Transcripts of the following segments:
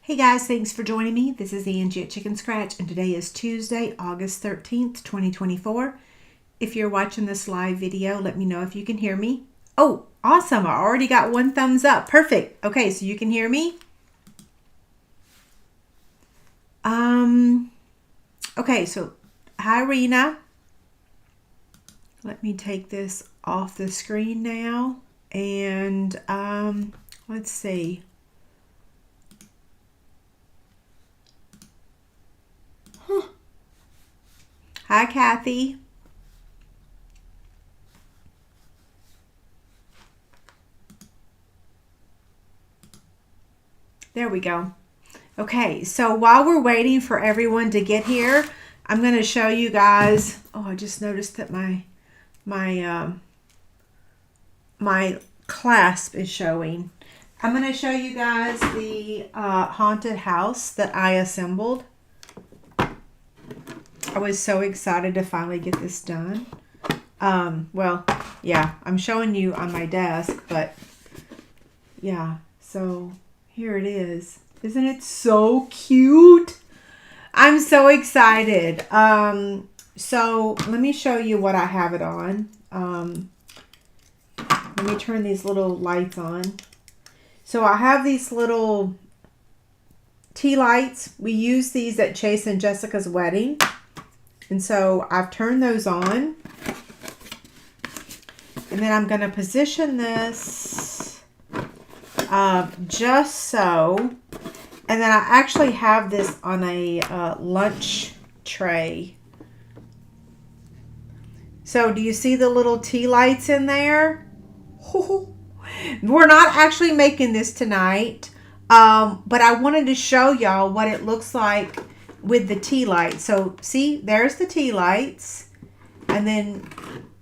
Hey guys, thanks for joining me. This is Angie at ChicnScratch, and today is Tuesday, August 13th, 2024. If you're watching this live video, let me know if you can hear me. Oh, awesome. I already got one thumbs up. Perfect. Okay, so you can hear me? Okay, so hi Rena. Let me take this off the screen now. And let's see. Hi, Kathy. There we go. Okay, so while we're waiting for everyone to get here, I'm going to show you guys. Oh, I just noticed that my clasp is showing. I'm going to show you guys the haunted house that I assembled. I was so excited to finally get this done. Well, yeah, I'm showing you on my desk, but yeah, so here it is. Isn't it so cute? I'm so excited. So let me show you what I have it on. Let me turn these little lights on. So I have these little tea lights. We use these at Chase and Jessica's wedding. And so I've turned those on. And then I'm going to position this just so. And then I actually have this on a lunch tray. So do you see the little tea lights in there? We're not actually making this tonight. But I wanted to show y'all what it looks like with the tea lights. So see, there's the tea lights, and then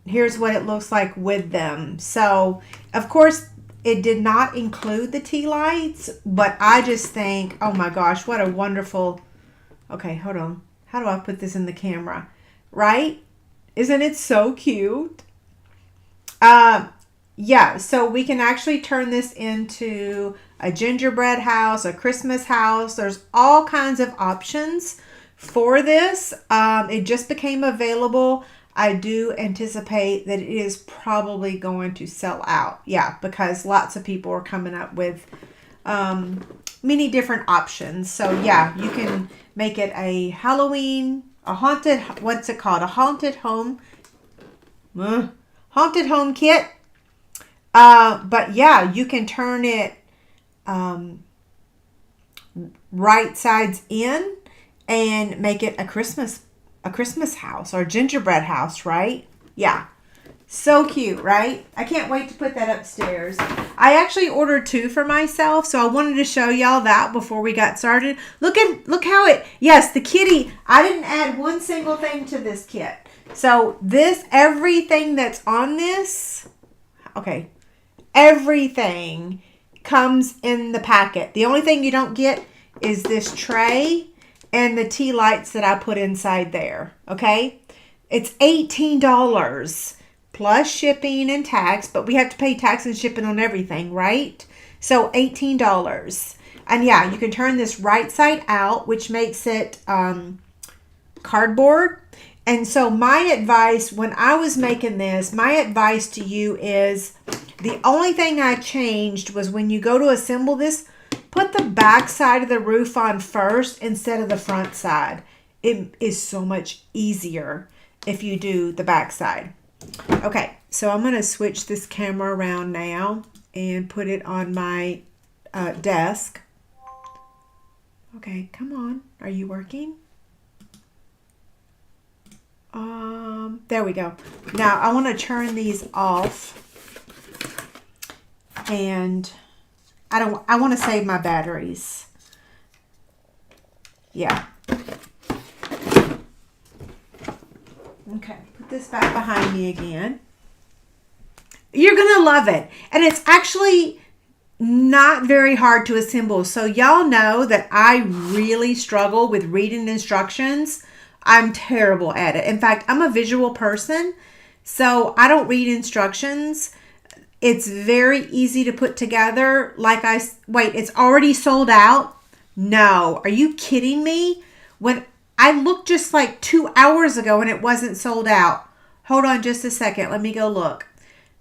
here's what it looks like with them. So of course it did not include the tea lights, but I just think, oh my gosh, what a wonderful, okay, hold on. How do I put this in the camera? Right? Isn't it so cute? Yeah, so we can actually turn this into a gingerbread house, a Christmas house. There's all kinds of options for this. It just became available. I do anticipate that it is probably going to sell out. Yeah, because lots of people are coming up with many different options. So yeah, you can make it a Halloween, a haunted, what's it called? A haunted home kit. But yeah, you can turn it right sides in and make it a Christmas house or a gingerbread house, right? Yeah. So cute, right? I can't wait to put that upstairs. I actually ordered 2 for myself, so I wanted to show y'all that before we got started. Look how it, yes, the kitty, I didn't add one single thing to this kit. So this, everything that's on this, okay, everything comes in the packet. The only thing you don't get is this tray and the tea lights that I put inside there. Okay. It's $18 plus shipping and tax, but we have to pay tax and shipping on everything, right? So $18. And yeah, you can turn this right side out, which makes it cardboard. And so my advice when I was making this, my advice to you is the only thing I changed was when you go to assemble this, put the back side of the roof on first instead of the front side. It is so much easier if you do the back side. Okay, so I'm going to switch this camera around now and put it on my desk. Okay, come on. Are you working? There we go. Now I want to turn these off. And I want to save my batteries. Yeah. Okay, put this back behind me again. You're going to love it. And it's actually not very hard to assemble. So y'all know that I really struggle with reading instructions. I'm terrible at it. In fact, I'm a visual person, so I don't read instructions. It's very easy to put together. Wait, it's already sold out. No, are you kidding me? When I looked just like 2 hours ago and it wasn't sold out. Hold on just a second. Let me go look.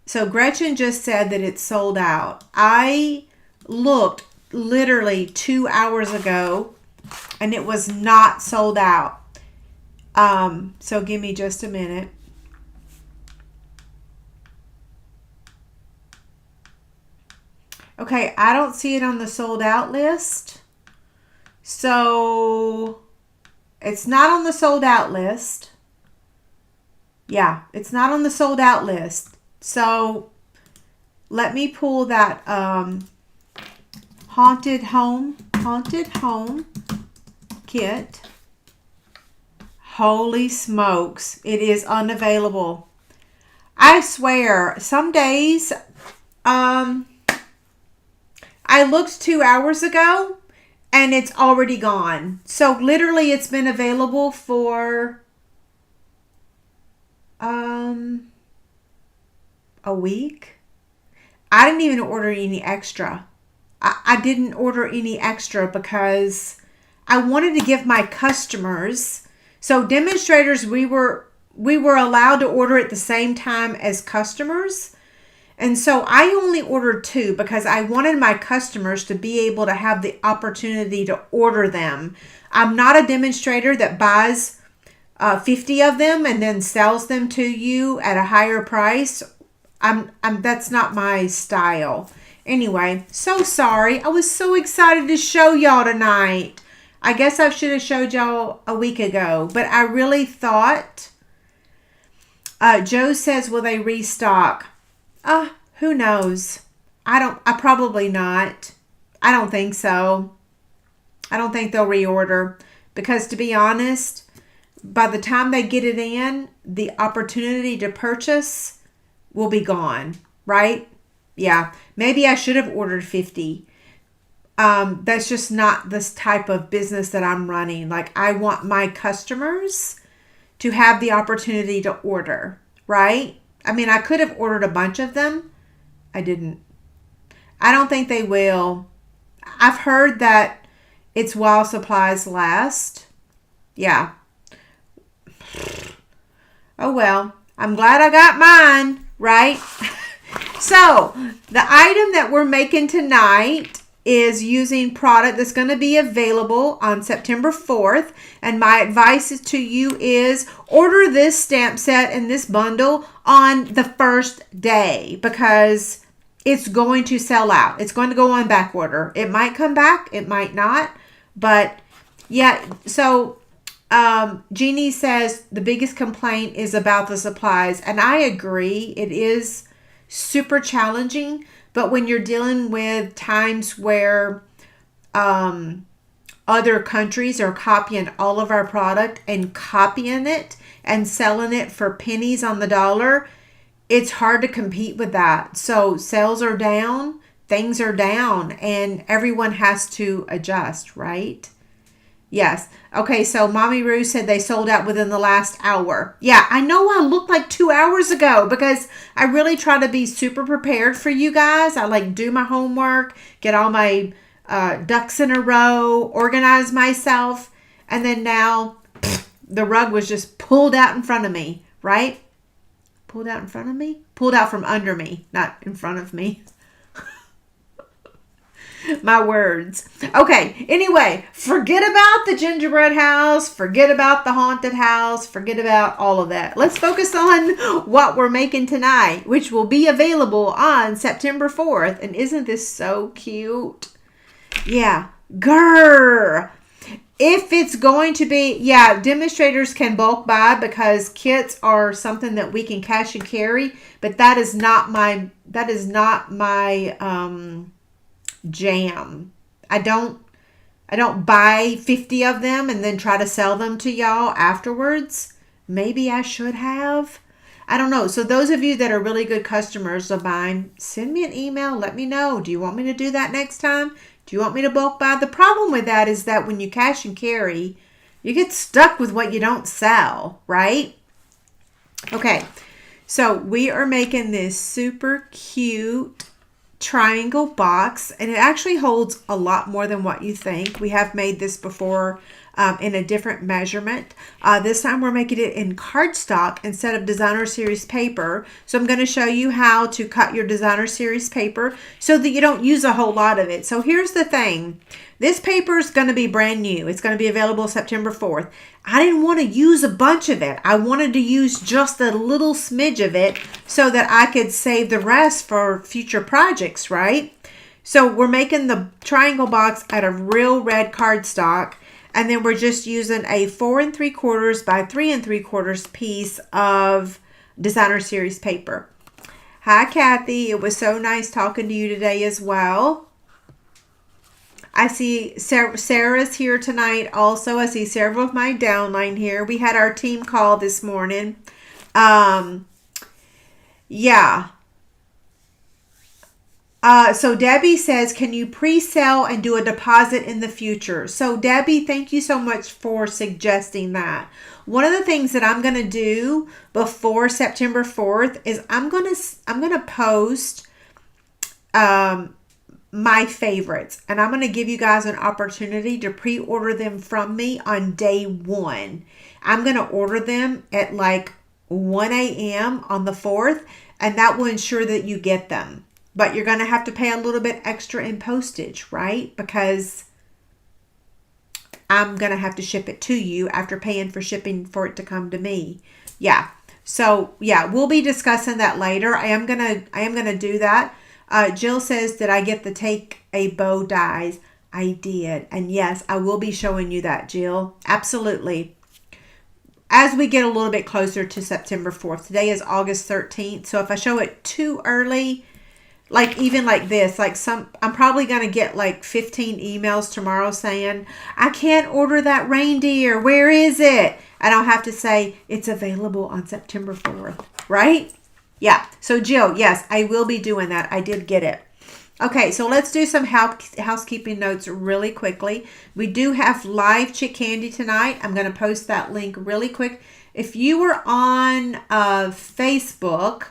So Gretchen just said that it's sold out. I looked literally 2 hours ago and it was not sold out. So give me just a minute. Okay, I don't see it on the sold out list. So it's not on the sold out list. Yeah, it's not on the sold out list. So let me pull that haunted home kit. Holy smokes, it is unavailable. I swear, some days I looked 2 hours ago and it's already gone. So literally it's been available for a week. I didn't even order any extra. I didn't order any extra because I wanted to give my customers, so demonstrators, we were allowed to order at the same time as customers. And so I only ordered 2 because I wanted my customers to be able to have the opportunity to order them. I'm not a demonstrator that buys 50 of them and then sells them to you at a higher price. That's not my style. Anyway, so sorry. I was so excited to show y'all tonight. I guess I should have showed y'all a week ago, but I really thought. Joe says, will they restock? Who knows? I probably not. I don't think so. I don't think they'll reorder because, to be honest, by the time they get it in, the opportunity to purchase will be gone, right? Yeah, maybe I should have ordered 50. That's just not this type of business that I'm running. Like, I want my customers to have the opportunity to order, right? I mean, I could have ordered a bunch of them. I didn't. I don't think they will. I've heard that it's while supplies last. Yeah. Oh, well. I'm glad I got mine, right? So, the item that we're making tonight is using product that's going to be available on September 4th. And my advice to you is order this stamp set and this bundle on the first day because it's going to sell out. It's going to go on back order. It might come back. It might not. But yeah, so Jeannie says the biggest complaint is about the supplies. And I agree. It is super challenging. But when you're dealing with times where other countries are copying all of our product and copying it and selling it for pennies on the dollar, it's hard to compete with that. So sales are down, things are down, and everyone has to adjust, right? Yes. Okay, so Mommy Roo said they sold out within the last hour. Yeah, I know I looked like 2 hours ago because I really try to be super prepared for you guys. I like do my homework, get all my ducks in a row, organize myself, and then now the rug was just pulled out in front of me, right? Pulled out in front of me? Pulled out from under me, not in front of me. My words. Okay, anyway, forget about the gingerbread house, forget about the haunted house, forget about all of that. Let's focus on what we're making tonight, which will be available on September 4th. And isn't this so cute? Yeah, grrr. If it's going to be, yeah, demonstrators can bulk buy because kits are something that we can cash and carry, but that is not my jam. I don't buy 50 of them and then try to sell them to y'all afterwards. Maybe I should have. I don't know. So those of you that are really good customers of mine, send me an email. Let me know. Do you want me to do that next time? Do you want me to bulk buy? The problem with that is that when you cash and carry, you get stuck with what you don't sell, right? Okay. So we are making this super cute triangle box, and it actually holds a lot more than what you think. We have made this before in a different measurement. This time we're making it in cardstock instead of designer series paper. So I'm going to show you how to cut your designer series paper so that you don't use a whole lot of it. So here's the thing. This paper is going to be brand new. It's going to be available September 4th. I didn't want to use a bunch of it. I wanted to use just a little smidge of it so that I could save the rest for future projects, right? So we're making the triangle box out of real red cardstock, and then we're just using a 4 3/4 by 3 3/4 piece of designer series paper. Hi, Kathy. It was so nice talking to you today as well. I see Sarah's here tonight also. I see several of my downline here. We had our team call this morning. Yeah. So Debbie says, can you pre-sell and do a deposit in the future? So Debbie, thank you so much for suggesting that. One of the things that I'm going to do before September 4th is I'm going to post my favorites, and I'm going to give you guys an opportunity to pre-order them from me on day 1. I'm going to order them at like 1 a.m. on the 4th, and that will ensure that you get them. But you're going to have to pay a little bit extra in postage, right? Because I'm going to have to ship it to you after paying for shipping for it to come to me. Yeah. So yeah, we'll be discussing that later. I am going to do that. Jill says, did I get the take a bow dies? I did. And yes, I will be showing you that, Jill. Absolutely. As we get a little bit closer to September 4th. Today is August 13th. So if I show it too early, like even like this, I'm probably going to get like 15 emails tomorrow saying, I can't order that reindeer. Where is it? And I'll have to say, it's available on September 4th, right? Yeah. So Jill, yes, I will be doing that. I did get it. Okay, so let's do some housekeeping notes really quickly. We do have live chick candy tonight. I'm going to post that link really quick. If you were on Facebook,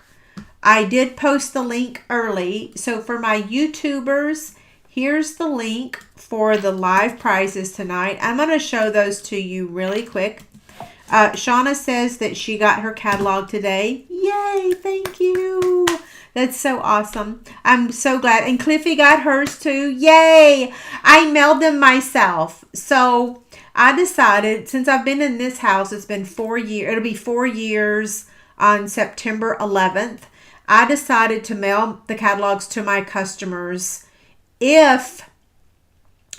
I did post the link early. So for my YouTubers, here's the link for the live prizes tonight. I'm going to show those to you really quick. Shauna says that she got her catalog today. Yay, thank you. That's so awesome. I'm so glad. And Cliffy got hers too. Yay. I mailed them myself. So I decided, since I've been in this house, it's been 4 years. It'll be 4 years on September 11th. I decided to mail the catalogs to my customers if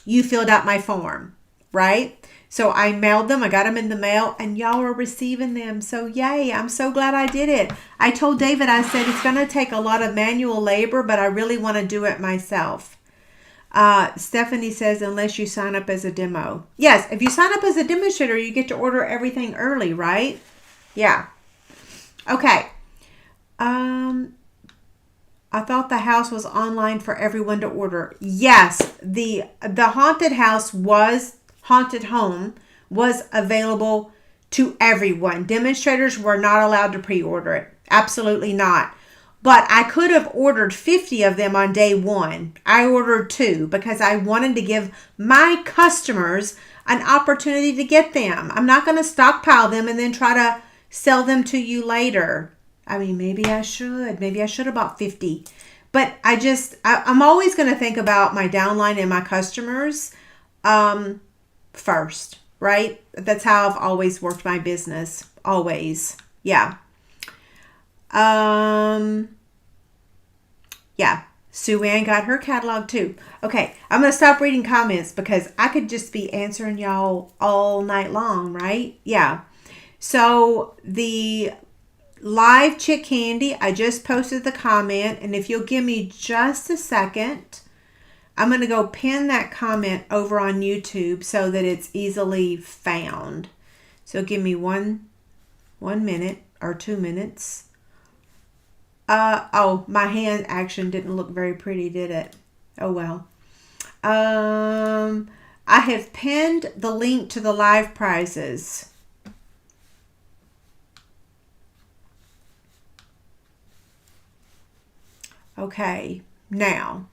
you filled out my form, right? So I mailed them. I got them in the mail, and y'all are receiving them. So yay, I'm so glad I did it. I told David, I said, it's going to take a lot of manual labor, but I really want to do it myself. Stephanie says, unless you sign up as a demo. Yes, if you sign up as a demonstrator, you get to order everything early, right? Yeah. Okay. I thought the house was online for everyone to order. Yes, the haunted house haunted home was available to everyone. Demonstrators were not allowed to pre-order it. Absolutely not. But I could have ordered 50 of them on day 1. I ordered 2 because I wanted to give my customers an opportunity to get them. I'm not going to stockpile them and then try to sell them to you later. I mean, maybe I should. Maybe I should have bought 50. But I'm always going to think about my downline and my customers first, right? That's how I've always worked my business. Always. Yeah. Yeah. Sue Ann got her catalog too. Okay. I'm going to stop reading comments because I could just be answering y'all all night long, right? Yeah. So the live chick candy, I just posted the comment, and if you'll give me just a second, I'm going to go pin that comment over on YouTube so that it's easily found. So give me one minute or 2 minutes. Oh, my hand action didn't look very pretty, did it? Oh well. I have pinned the link to the live prizes. Okay, now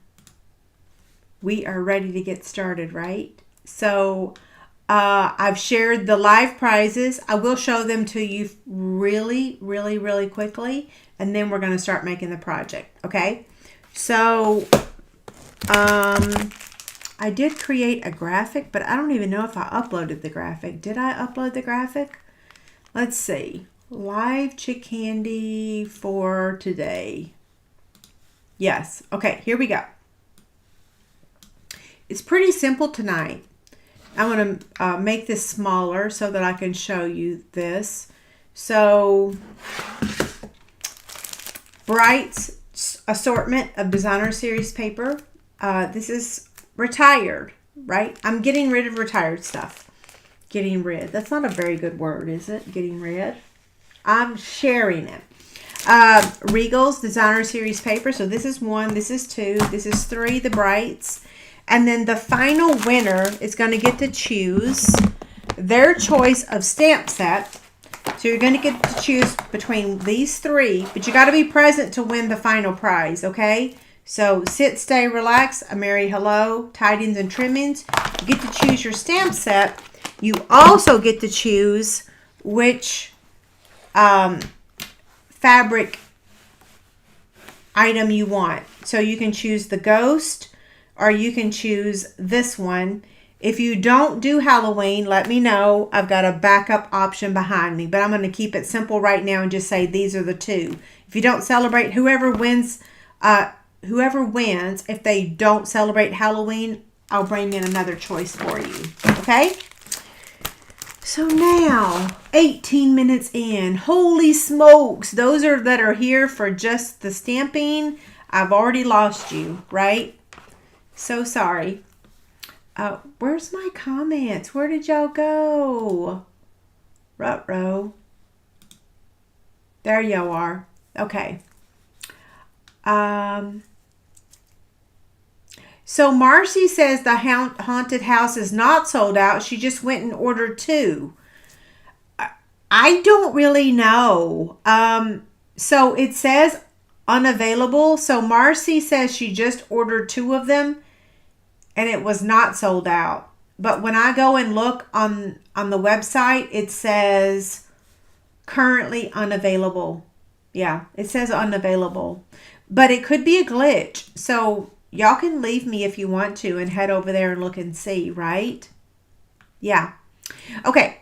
we are ready to get started, right? So I've shared the live prizes. I will show them to you really, really, really quickly, and then we're going to start making the project, okay? So I did create a graphic, but I don't even know if I uploaded the graphic. Did I upload the graphic? Let's see. Live chick candy for today. Yes. Okay, here we go. It's pretty simple tonight. I'm going to make this smaller so that I can show you this. So, Bright's assortment of designer series paper. This is retired, right? I'm getting rid of retired stuff. Getting rid. That's not a very good word, is it? Getting rid. I'm sharing it. Regal's designer series paper. So this is 1, this is 2, this is 3, the Brights. And then the final winner is going to get to choose their choice of stamp set. So you're going to get to choose between these 3, but you got to be present to win the final prize, okay? So Sit, Stay, Relax, A Merry Hello, Tidings and Trimmings. You get to choose your stamp set. You also get to choose which fabric item you want. So you can choose the Ghost, or you can choose this one. If you don't do Halloween, let me know. I've got a backup option behind me, but I'm going to keep it simple right now and just say these are the 2. If you don't celebrate, whoever wins, if they don't celebrate Halloween, I'll bring in another choice for you. Okay? So now, 18 minutes in. Holy smokes. Those that are here for just the stamping, I've already lost you, right? So sorry. Where's my comments? Where did y'all go? Ruh-roh. There y'all are. Okay. So Marcy says the haunted house is not sold out. She just went and ordered 2. I don't really know. So it says unavailable. So Marcy says she just ordered 2 of them and it was not sold out. But when I go and look on the website, it says currently unavailable. Yeah, it says unavailable. But it could be a glitch. So y'all can leave me if you want to and head over there and look and see, right? Yeah. Okay.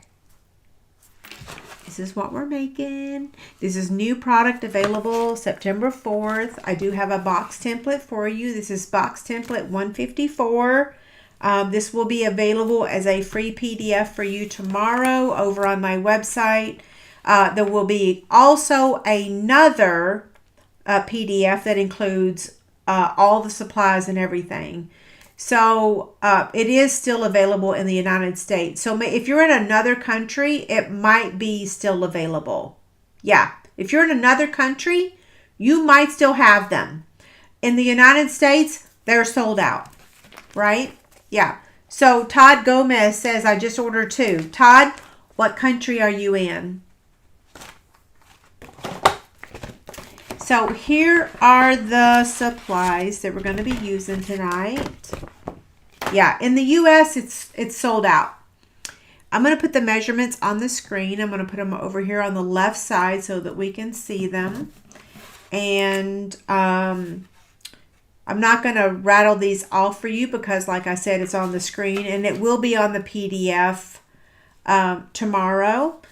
This is what we're making. This is new product available September 4th. I do have a box template for you. This is box template 154. This will be available as a free PDF for you tomorrow over on my website. There will be also another PDF that includes all the supplies and everything. So it is still available in the United States. So if you're in another country, it might be still available. Yeah, if you're in another country, you might still have them. In the United States, they're sold out, right? Yeah. So Todd Gomez says, I just ordered 2. Todd, what country are you in? So here are the supplies that we're going to be using tonight. Yeah, in the U.S., it's sold out. I'm going to put the measurements on the screen. I'm going to put them over here on the left side so that we can see them. And I'm not going to rattle these off for you because, like I said, it's on the screen. And it will be on the PDF tomorrow.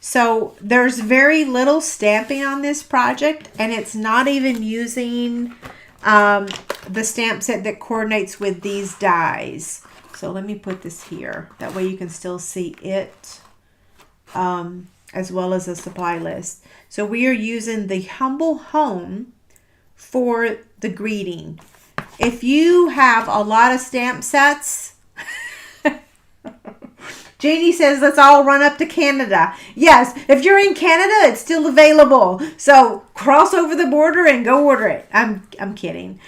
So there's very little stamping on this project, and it's not even using the stamp set that coordinates with these dies. So let me put this here. That way you can still see it as well as the supply list. So we are using the Humble Home for the greeting. If you have a lot of stamp sets, Jeannie says, let's all run up to Canada. Yes, if you're in Canada, it's still available. So cross over the border and go order it. I'm kidding.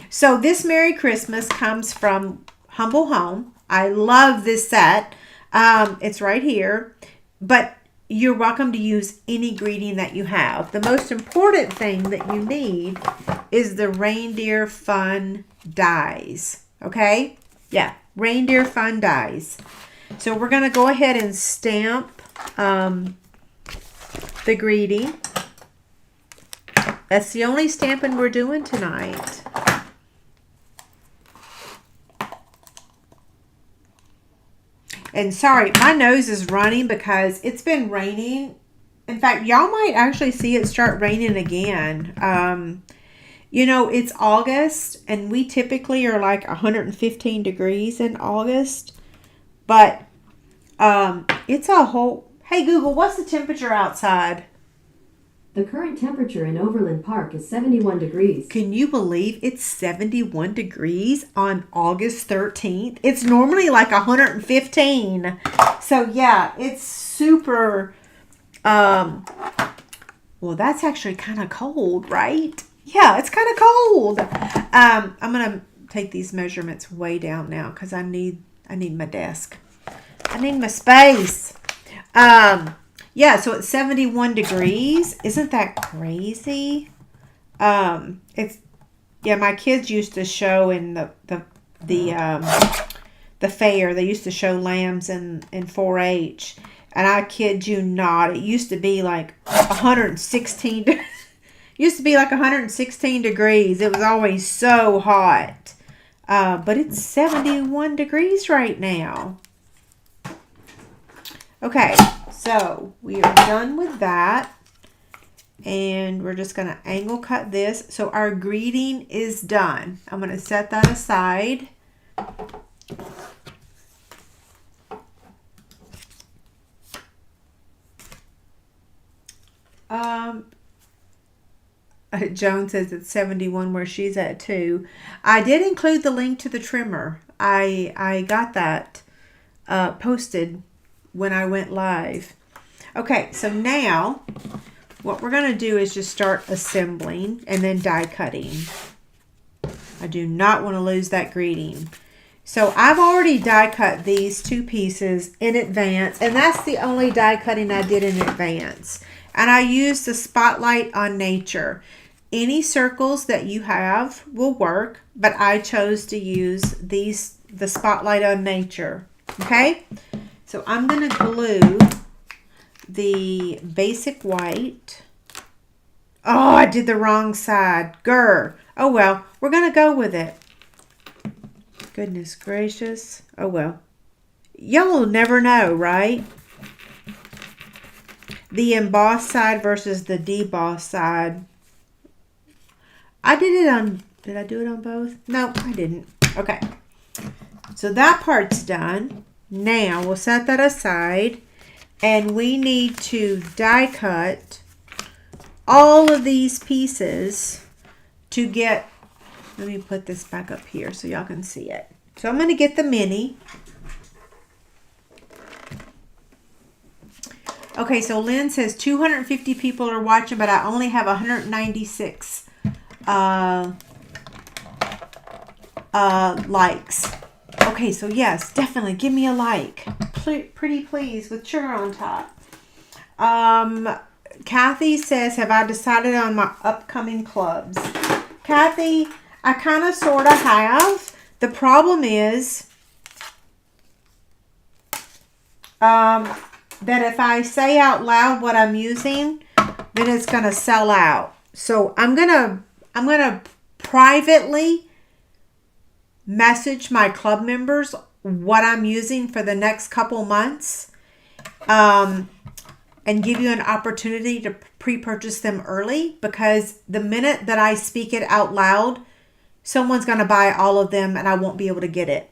So this Merry Christmas comes from Humble Home. I love this set. It's right here. But you're welcome to use any greeting that you have. The most important thing that you need is the Reindeer Fun dies. Okay? Yeah, Reindeer Fun dies. So we're going to go ahead and stamp the greeting. That's the only stamping we're doing tonight. And sorry, my nose is running because it's been raining. In fact, y'all might actually see it start raining again. You know, it's August, and we typically are like 115 degrees in August. But it's a whole... Hey, Google, what's the temperature outside? The current temperature in Overland Park is 71 degrees. Can you believe it's 71 degrees on August 13th? It's normally like 115. So yeah, it's super, well, that's actually kind of cold, right? Yeah, it's kind of cold. I'm going to take these measurements way down now because I need my desk. I need my space. Yeah, so it's 71 degrees. Isn't that crazy? It's, yeah, my kids used to show in the fair. They used to show lambs in 4-H. And I kid you not, it used to be like 116 used to be like 116 degrees. It was always so hot. But it's 71 degrees right now. Okay. So we are done with that, and we're just going to angle cut this. So our greeting is done. I'm going to set that aside. Joan says it's 71 where she's at too. I did include the link to the trimmer. I got that posted when I went live. Okay, so now what we're going to do is just start assembling and then die cutting. I do not want to lose that greeting. So I've already die cut these two pieces in advance, and that's the only die cutting I did in advance. And I used the Spotlight on Nature. Any circles that you have will work, but I chose to use the Spotlight on Nature. Okay? So I'm going to glue the basic white. Oh, I did the wrong side. Grr. Oh, well, we're going to go with it. Goodness gracious. Oh, well. Y'all will never know, right? The embossed side versus the debossed side. I did it on... Did I do it on both? No, I didn't. Okay. So that part's done. Now we'll set that aside, and we need to die cut all of these pieces to get, let me put this back up here so y'all can see it. So I'm going to get the mini. Okay, so Lynn says 250 people are watching, but I only have 196 likes. Okay, so yes, definitely give me a like. Pretty please with sugar on top. Kathy says, have I decided on my upcoming clubs? Kathy, I kind of sort of have. The problem is that if I say out loud what I'm using, then it's going to sell out. So I'm going to privately message my club members what I'm using for the next couple months, and give you an opportunity to pre-purchase them early, because the minute that I speak it out loud, someone's going to buy all of them and I won't be able to get it.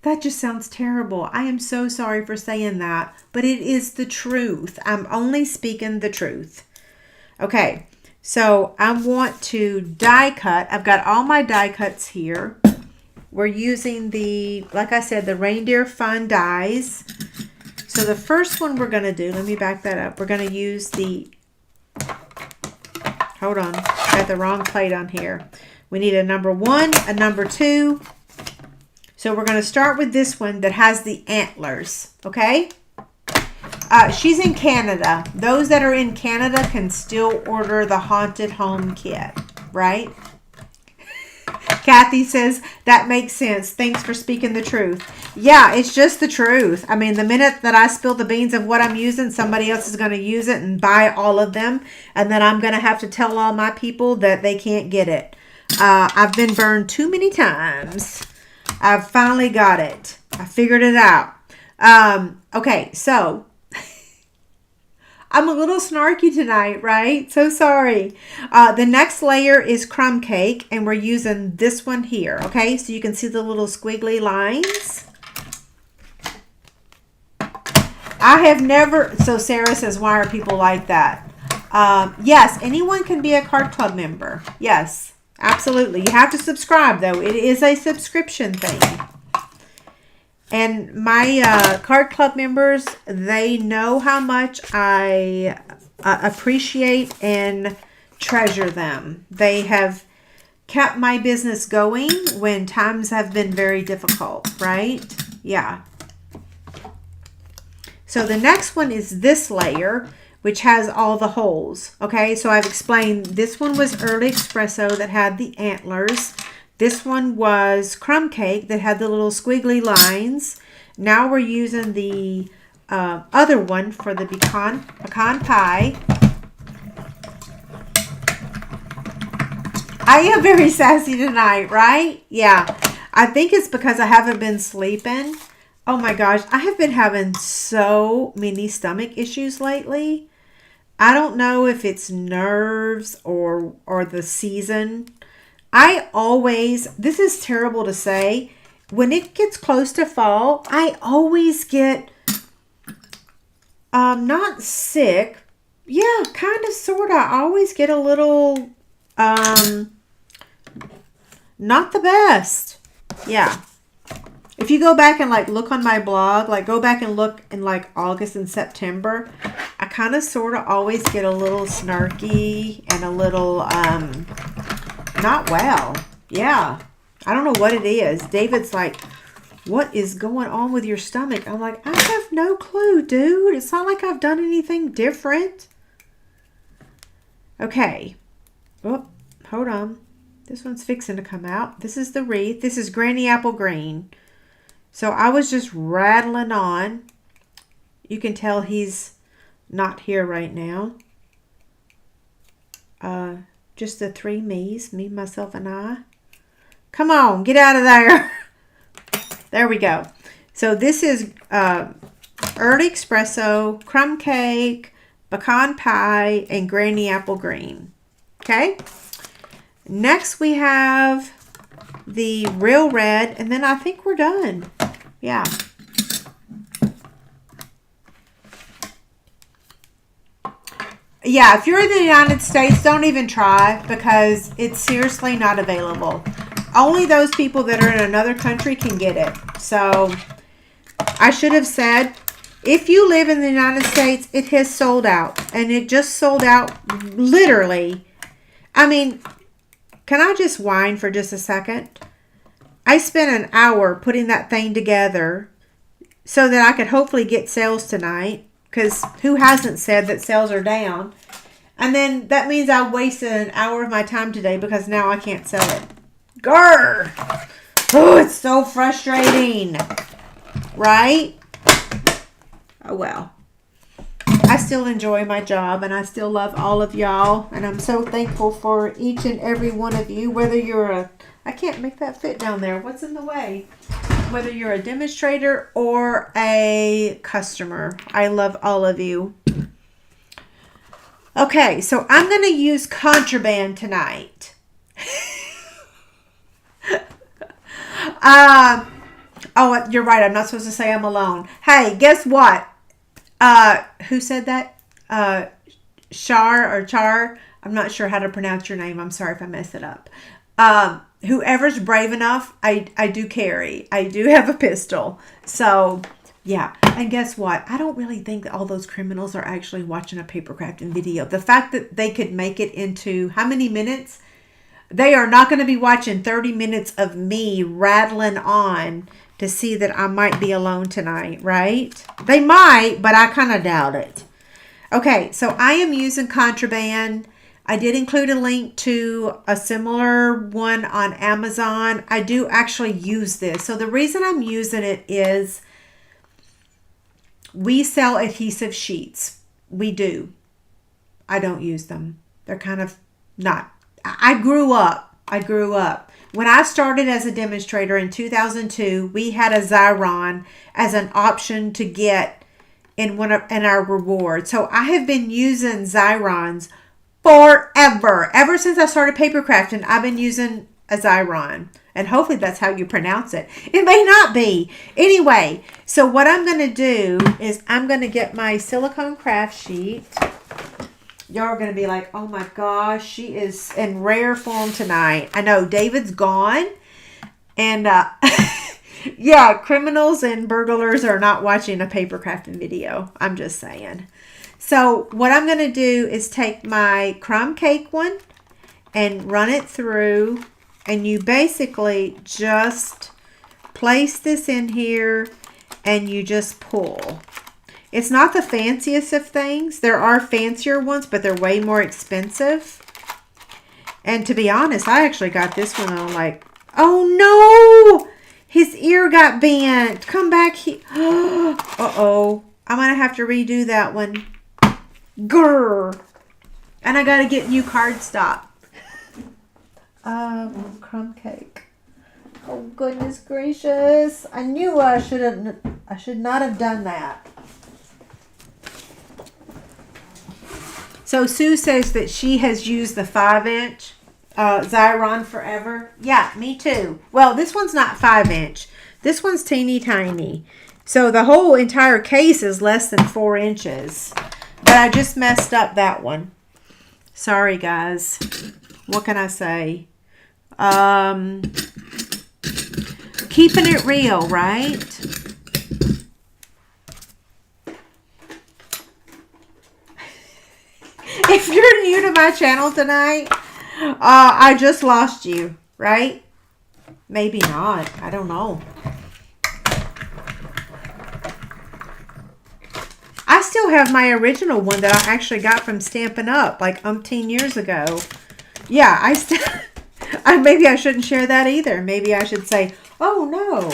That just sounds terrible. I am so sorry for saying that, but it is the truth. I'm only speaking the truth. Okay. So I want to die cut. I've got all my die cuts here. We're using the, like I said, the Reindeer Fun dies. So the first one we're going to do, let me back that up. We're going to use the, hold on, I got the wrong plate on here. We need a number 1, a number 2. So we're going to start with this one that has the antlers, okay? She's in Canada. Those that are in Canada can still order the Haunted Home Kit, right? Kathy says, that makes sense. Thanks for speaking the truth. Yeah, it's just the truth. I mean, the minute that I spill the beans of what I'm using, somebody else is going to use it and buy all of them. And then I'm going to have to tell all my people that they can't get it. I've been burned too many times. I've finally got it. I figured it out. Okay, so I'm a little snarky tonight, right? So sorry. The next layer is crumb cake, and we're using this one here, okay? So you can see the little squiggly lines. I have never, so Sarah says, why are people like that? Yes, anyone can be a card club member. Yes, absolutely. You have to subscribe, though. It is a subscription thing. And my card club members, they know how much I appreciate and treasure them. They have kept my business going when times have been very difficult, right? Yeah. So the next one is this layer, which has all the holes. Okay, so I've explained this one was early espresso that had the antlers. This one was crumb cake that had the little squiggly lines. Now we're using the other one for the pecan pie. I am very sassy tonight, right? Yeah. I think it's because I haven't been sleeping. Oh my gosh, I have been having so many stomach issues lately. I don't know if it's nerves or the season. I always, this is terrible to say, when it gets close to fall, I always get, not sick. Yeah, kind of, sort of. I always get a little, not the best. Yeah. If you go back and like look on my blog, like go back and look in like August and September, I kind of sort of always get a little snarky and a little, not well. Yeah. I don't know what it is. David's like, what is going on with your stomach? I'm like, I have no clue, dude. It's not like I've done anything different. Okay. Oh, hold on. This one's fixing to come out. This is the wreath. This is Granny Apple Green. So I was just rattling on. You can tell he's not here right now. Just the three me's, me, myself, and I. Come on, get out of there. There we go. So this is early espresso, crumb cake, pecan pie, and Granny Apple Green. Okay. Next we have the real red, and then I think we're done. Yeah. Yeah, if you're in the United States, don't even try because it's seriously not available. Only those people that are in another country can get it. So I should have said, if you live in the United States, it has sold out. And it just sold out literally. I mean, can I just whine for just a second? I spent an hour putting that thing together so that I could hopefully get sales tonight. Because who hasn't said that sales are down? And then that means I wasted an hour of my time today because now I can't sell it. Grr! Oh, it's so frustrating. Right? Oh, well. I still enjoy my job and I still love all of y'all. And I'm so thankful for each and every one of you. Whether you're a... I can't make that fit down there. What's in the way? Whether you're a demonstrator or a customer. I love all of you. Okay, so I'm going to use contraband tonight. Oh, you're right. I'm not supposed to say I'm alone. Hey, guess what? Who said that? Char. I'm not sure how to pronounce your name. I'm sorry if I messed it up. Whoever's brave enough, I do carry. I do have a pistol. So, yeah. And guess what? I don't really think that all those criminals are actually watching a paper crafting video. The fact that they could make it into how many minutes? They are not going to be watching 30 minutes of me rattling on to see that I might be alone tonight, right? They might, but I kind of doubt it. Okay, so I am using Contraband. I did include a link to a similar one on Amazon. I do actually use this. So the reason I'm using it is we sell adhesive sheets. We do. I don't use them. They're kind of not. I grew up. When I started as a demonstrator in 2002, we had a Xyron as an option to get in our reward. So I have been using Xyrons forever. Ever since I started paper crafting, I've been using a Xyron. And hopefully that's how you pronounce it. It may not be. Anyway, so what I'm going to do is I'm going to get my silicone craft sheet. Y'all are going to be like, oh my gosh, she is in rare form tonight. I know David's gone. And yeah, criminals and burglars are not watching a paper crafting video. I'm just saying. So what I'm going to do is take my crumb cake one and run it through. And you basically just place this in here and you just pull. It's not the fanciest of things. There are fancier ones, but they're way more expensive. And to be honest, I actually got this one on like, oh no! His ear got bent. Come back here. Uh-oh. I'm going to have to redo that one. Grr. And I got to get new cardstock. Crumb cake. Oh, goodness gracious. I knew I should not have done that. So Sue says that she has used the 5-inch Xyron forever. Yeah, me too. Well, this one's not 5-inch. This one's teeny tiny. So the whole entire case is less than 4 inches. But I just messed up that one. Sorry, guys. What can I say? Keeping it real, right? If you're new to my channel tonight, I just lost you, right? Maybe not. I don't know. I still have my original one that I actually got from Stampin' Up! Like umpteen years ago. Yeah, maybe I shouldn't share that either. Maybe I should say, oh no,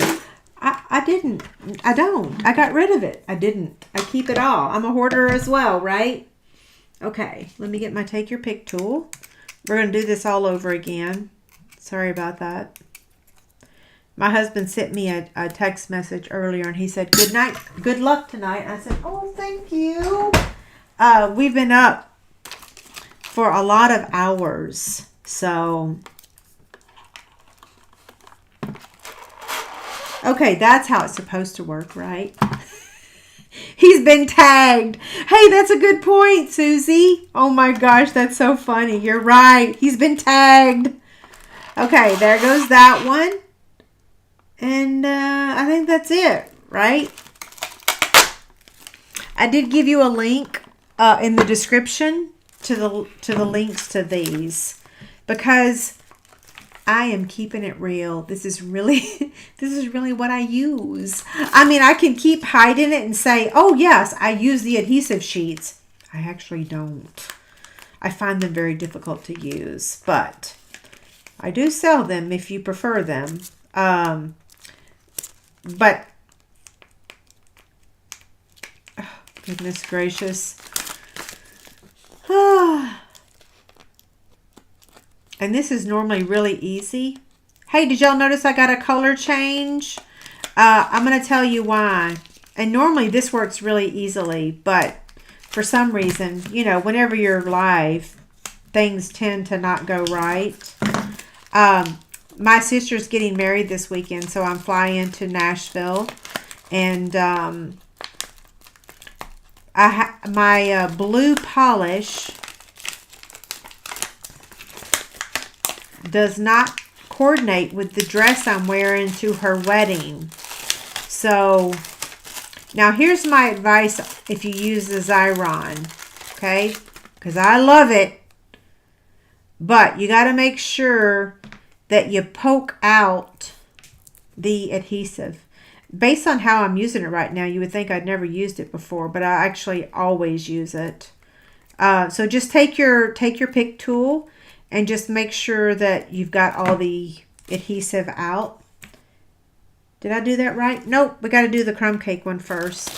I didn't. I don't. I got rid of it. I didn't. I keep it all. I'm a hoarder as well, right? Okay, let me get my take your pick tool. We're going to do this all over again. Sorry about that. My husband sent me a text message earlier and he said, good night, good luck tonight. And I said, oh, thank you. We've been up for a lot of hours. So, okay, that's how it's supposed to work, right? He's been tagged. Hey, that's a good point, Susie. Oh my gosh, that's so funny. You're right. He's been tagged. Okay, there goes that one. And I think that's it, right? I did give you a link in the description to the links to these because I am keeping it real. This is really what I use. I mean, I can keep hiding it and say, oh yes, I use the adhesive sheets. I actually don't. I find them very difficult to use, but I do sell them if you prefer them. But, oh, goodness gracious. And this is normally really easy. Hey, did y'all notice I got a color change? I'm going to tell you why. And normally this works really easily, but for some reason, you know, whenever you're live, things tend to not go right. My sister's getting married this weekend, so I'm flying to Nashville. And my blue polish does not coordinate with the dress I'm wearing to her wedding. So now here's my advice if you use the Xyron, okay? Because I love it, but you got to make sure that you poke out the adhesive. Based on how I'm using it right now, you would think I'd never used it before, but I actually always use it. So just take your pick tool and just make sure that you've got all the adhesive out. Did I do that right? Nope, we got to do the crumb cake one first.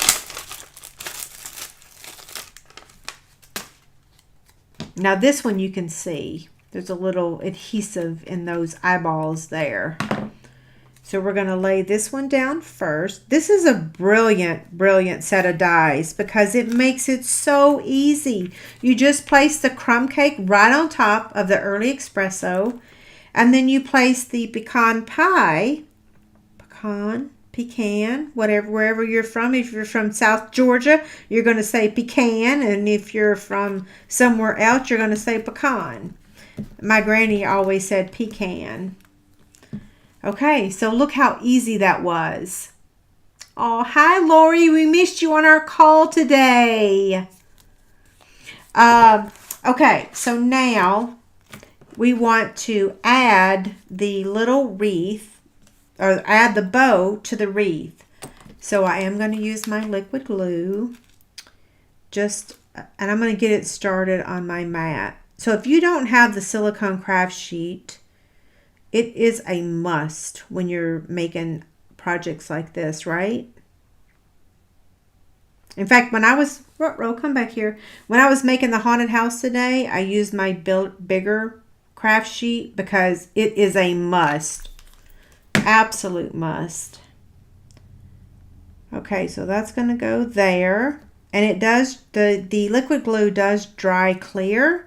Now this one you can see there's a little adhesive in those eyeballs there. So we're going to lay this one down first. This is a brilliant, brilliant set of dies because it makes it so easy. You just place the crumb cake right on top of the early espresso, and then you place the pecan pie, pecan, whatever, wherever you're from. If you're from South Georgia, you're going to say pecan, and if you're from somewhere else, you're going to say pecan. My granny always said pecan. Okay, so look how easy that was. Oh, hi, Lori. We missed you on our call today. Okay, so now we want to add the little wreath, or add the bow to the wreath. So I am going to use my liquid glue. And I'm going to get it started on my mat. So if you don't have the silicone craft sheet, it is a must when you're making projects like this, right? In fact, when I was, come back here. When I was making the haunted house today, I used my bigger craft sheet because it is a must. Absolute must. Okay, so that's going to go there. And it does, the liquid glue does dry clear.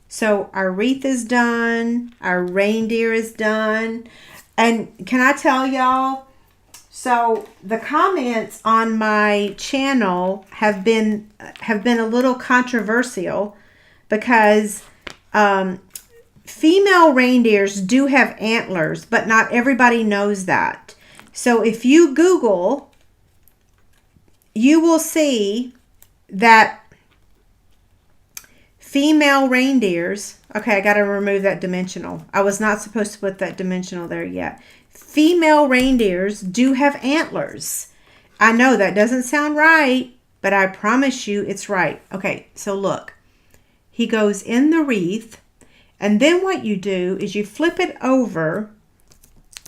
So our wreath is done. Our reindeer is done. And can I tell y'all, so the comments on my channel have been a little controversial because female reindeers do have antlers, but not everybody knows that. So if you Google, you will see that female reindeers, okay, I got to remove that dimensional. I was not supposed to put that dimensional there yet. Female reindeers do have antlers. I know that doesn't sound right, but I promise you it's right. Okay, so look. He goes in the wreath, and then what you do is you flip it over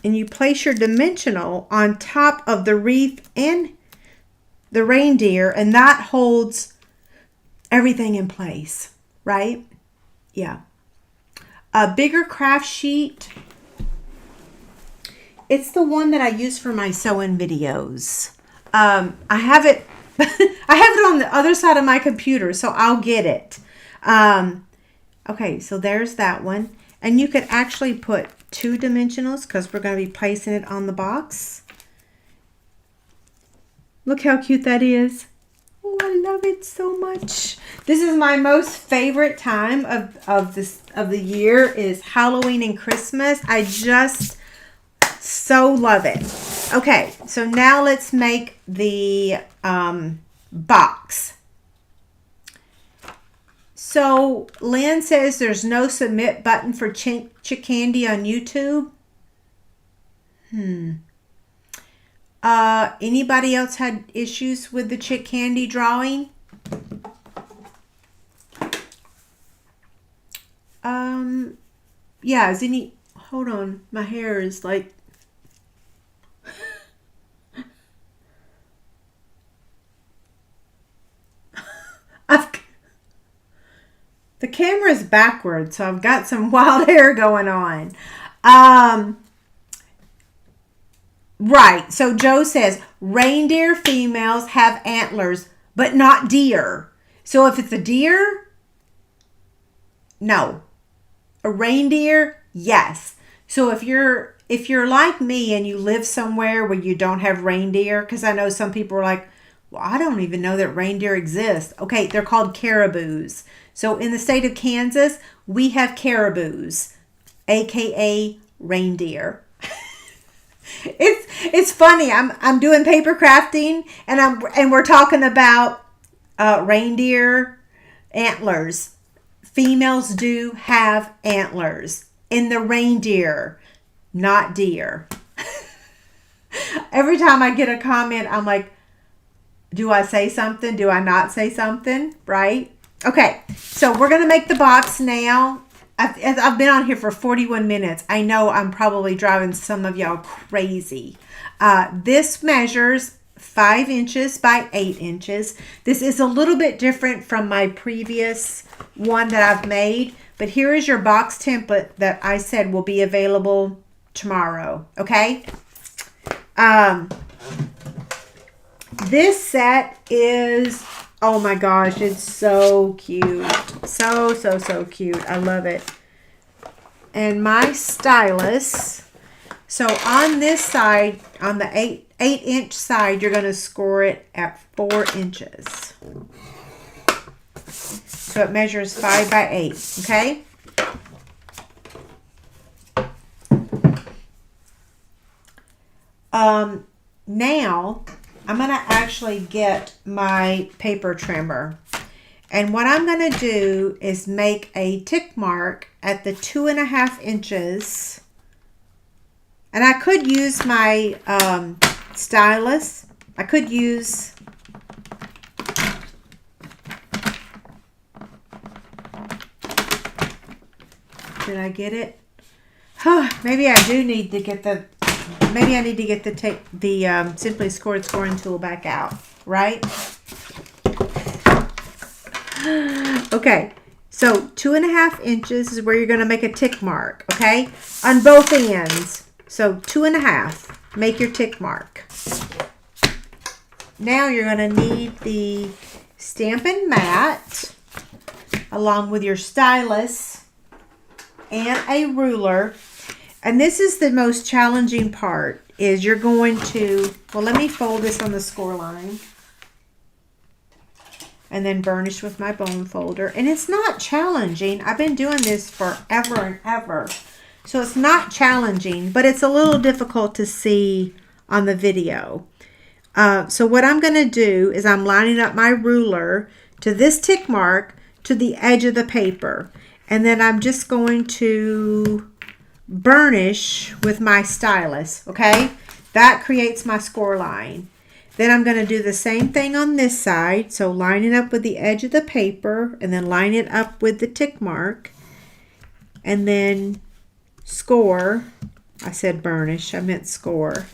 and you place your dimensional on top of the wreath and the reindeer, and that holds everything in place. Right? Yeah. A bigger craft sheet. It's the one that I use for my sewing videos. I have it I have it on the other side of my computer, so I'll get it. Okay, so there's that one. And you could actually put 2 dimensionals because we're going to be placing it on the box. Look how cute that is. Oh, I love it so much. This is my most favorite time of the year is Halloween and Christmas. I just so love it. Okay, so now let's make the box. So Lynn says there's no submit button for Chick Candy on YouTube. Anybody else had issues with the Chick Candy drawing? Yeah, hold on, my hair is like, the camera's backwards, so I've got some wild hair going on. Right, so Joe says, reindeer females have antlers, but not deer. So if it's a deer, no. A reindeer, yes. So if you're like me and you live somewhere where you don't have reindeer, because I know some people are like, well, I don't even know that reindeer exist. Okay, they're called caribous. So in the state of Kansas, we have caribous, aka reindeer. It's funny. I'm doing paper crafting and we're talking about reindeer antlers. Females do have antlers in the reindeer, not deer. Every time I get a comment, I'm like, do I say something? Do I not say something? Right? Okay, so we're going to make the box now. I've been on here for 41 minutes. I know I'm probably driving some of y'all crazy. This measures 5 inches by 8 inches. This is a little bit different from my previous one that I've made, but here is your box template that I said will be available tomorrow, okay? This set is, oh my gosh, it's so cute. So cute. I love it. And my stylus, so on this side, on the 8-inch side, you're going to score it at 4 inches. So it measures 5 by 8, okay? Now, I'm going to actually get my paper trimmer. And what I'm going to do is make a tick mark at the 2.5 inches. And I could use my stylus. I could use... Did I get it? Maybe I do need to get the... Maybe I need to get the Simply Scored scoring tool back out, right? Okay, so 2.5 inches is where you're going to make a tick mark, okay? On both ends. So 2.5, make your tick mark. Now you're going to need the Stampin' mat along with your stylus and a ruler. And this is the most challenging part, is you're going to, well, let me fold this on the score line. And then burnish with my bone folder. And it's not challenging. I've been doing this forever and ever. So it's not challenging, but it's a little difficult to see on the video. So what I'm going to do is I'm lining up my ruler to this tick mark to the edge of the paper. And then I'm just going to burnish with my stylus, okay? That creates my score line. Then I'm going to do the same thing on this side. So line it up with the edge of the paper and then line it up with the tick mark. And then score. I said burnish. I meant score.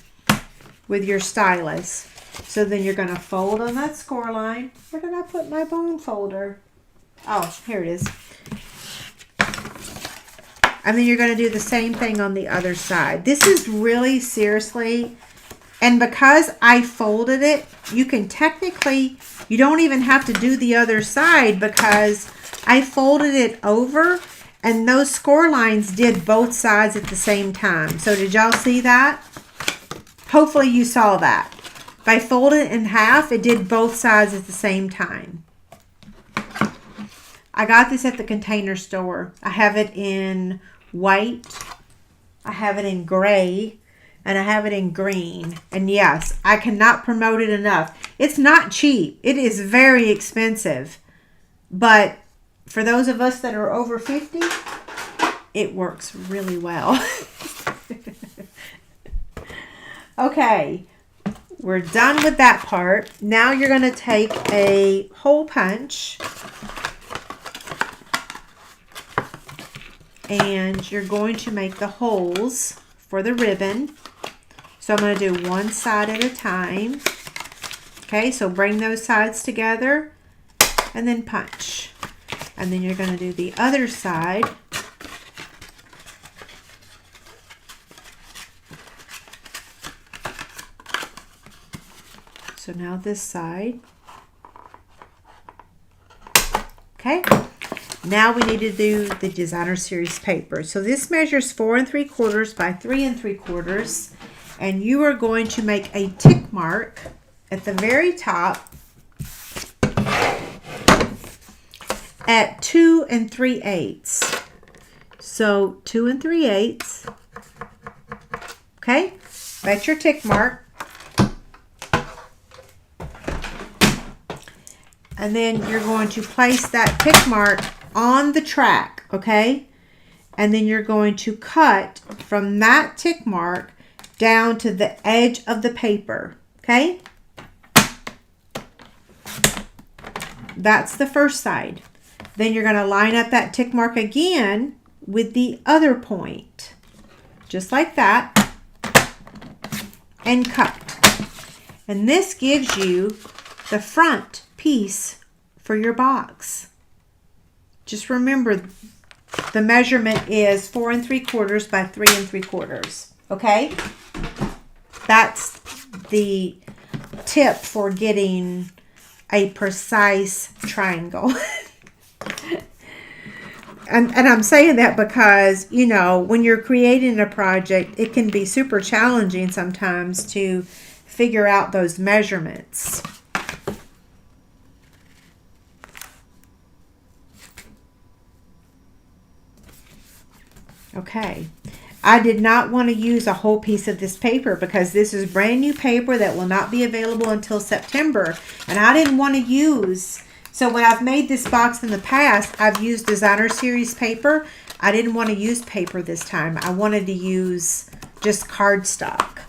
With your stylus. So then you're going to fold on that score line. Where did I put my bone folder? Oh, here it is. And then you're going to do the same thing on the other side. This is really, seriously, and because I folded it, you can technically, you don't even have to do the other side because I folded it over and those score lines did both sides at the same time. So did y'all see that? Hopefully you saw that. If I folded it in half, it did both sides at the same time. I got this at the Container Store. I have it in white, I have it in gray, and I have it in green. And yes, I cannot promote it enough. It's not cheap. It is very expensive. But for those of us that are over 50, it works really well. Okay, we're done with that part. Now you're going to take a hole punch and you're going to make the holes for the ribbon. So I'm going to do one side at a time. Okay, so bring those sides together and then punch. And then you're going to do the other side. So now this side. Okay. Now we need to do the Designer Series paper. So this measures 4 3/4 by 3 3/4. And you are going to make a tick mark at the very top at 2 3/8. So 2 3/8. Okay, that's your tick mark. And then you're going to place that tick mark on the track, okay? And then you're going to cut from that tick mark down to the edge of the paper. Okay? That's the first side. Then you're going to line up that tick mark again with the other point. Just like that. And cut. And this gives you the front piece for your box. Just remember the measurement is 4 3/4 by 3 3/4. Okay? That's the tip for getting a precise triangle. And I'm saying that because, you know, when you're creating a project, it can be super challenging sometimes to figure out those measurements. Okay. I did not want to use a whole piece of this paper because this is brand new paper that will not be available until September. And I didn't want to use, so when I've made this box in the past, I've used designer series paper. I didn't want to use paper this time. I wanted to use just cardstock.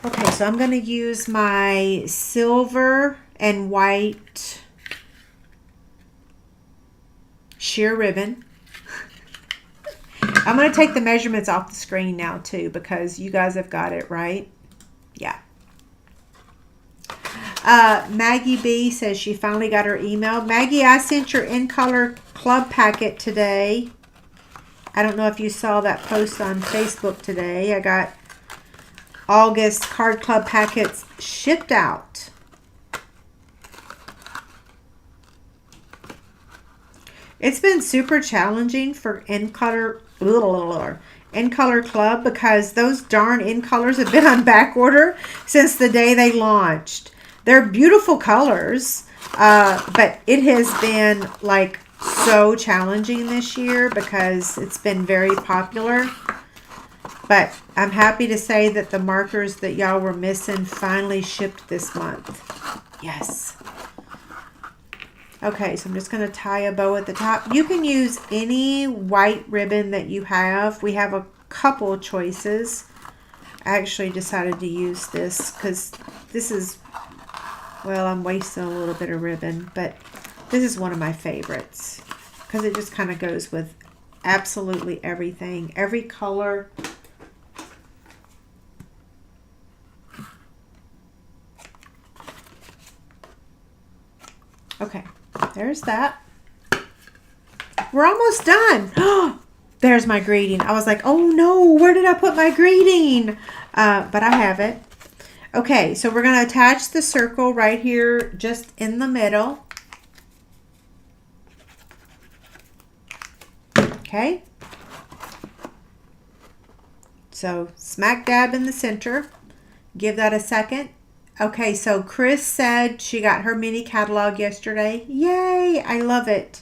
Okay, so I'm going to use my silver and white sheer ribbon. I'm going to take the measurements off the screen now too because you guys have got it, right? Yeah. Maggie B says she finally got her email. Maggie, I sent your In Color Club packet today. I don't know if you saw that post on Facebook today. I got August Card Club packets shipped out. It's been super challenging for In Color Club because those darn In Colors have been on back order since the day they launched. They're beautiful colors, but it has been like so challenging this year because it's been very popular. But I'm happy to say that the markers that y'all were missing finally shipped this month. Yes. Okay, so I'm just going to tie a bow at the top. You can use any white ribbon that you have. We have a couple choices. I actually decided to use this because this is, well, I'm wasting a little bit of ribbon, but this is one of my favorites because it just kind of goes with absolutely everything, every color. Okay. There's that. We're almost done. There's my greeting. I was like, oh no, where did I put my greeting? But I have it. Okay, so we're going to attach the circle right here just in the middle. Okay. So smack dab in the center. Give that a second. Okay, so Chris said she got her mini catalog yesterday. Yay! I love it.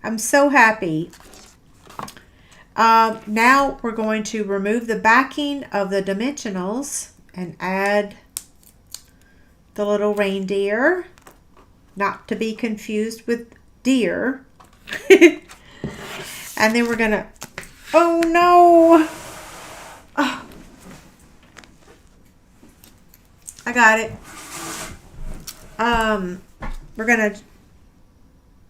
I'm so happy. Now we're going to remove the backing of the dimensionals and add the little reindeer. Not to be confused with deer. And then we're going to... Oh, no! Oh. I got it. We're going to...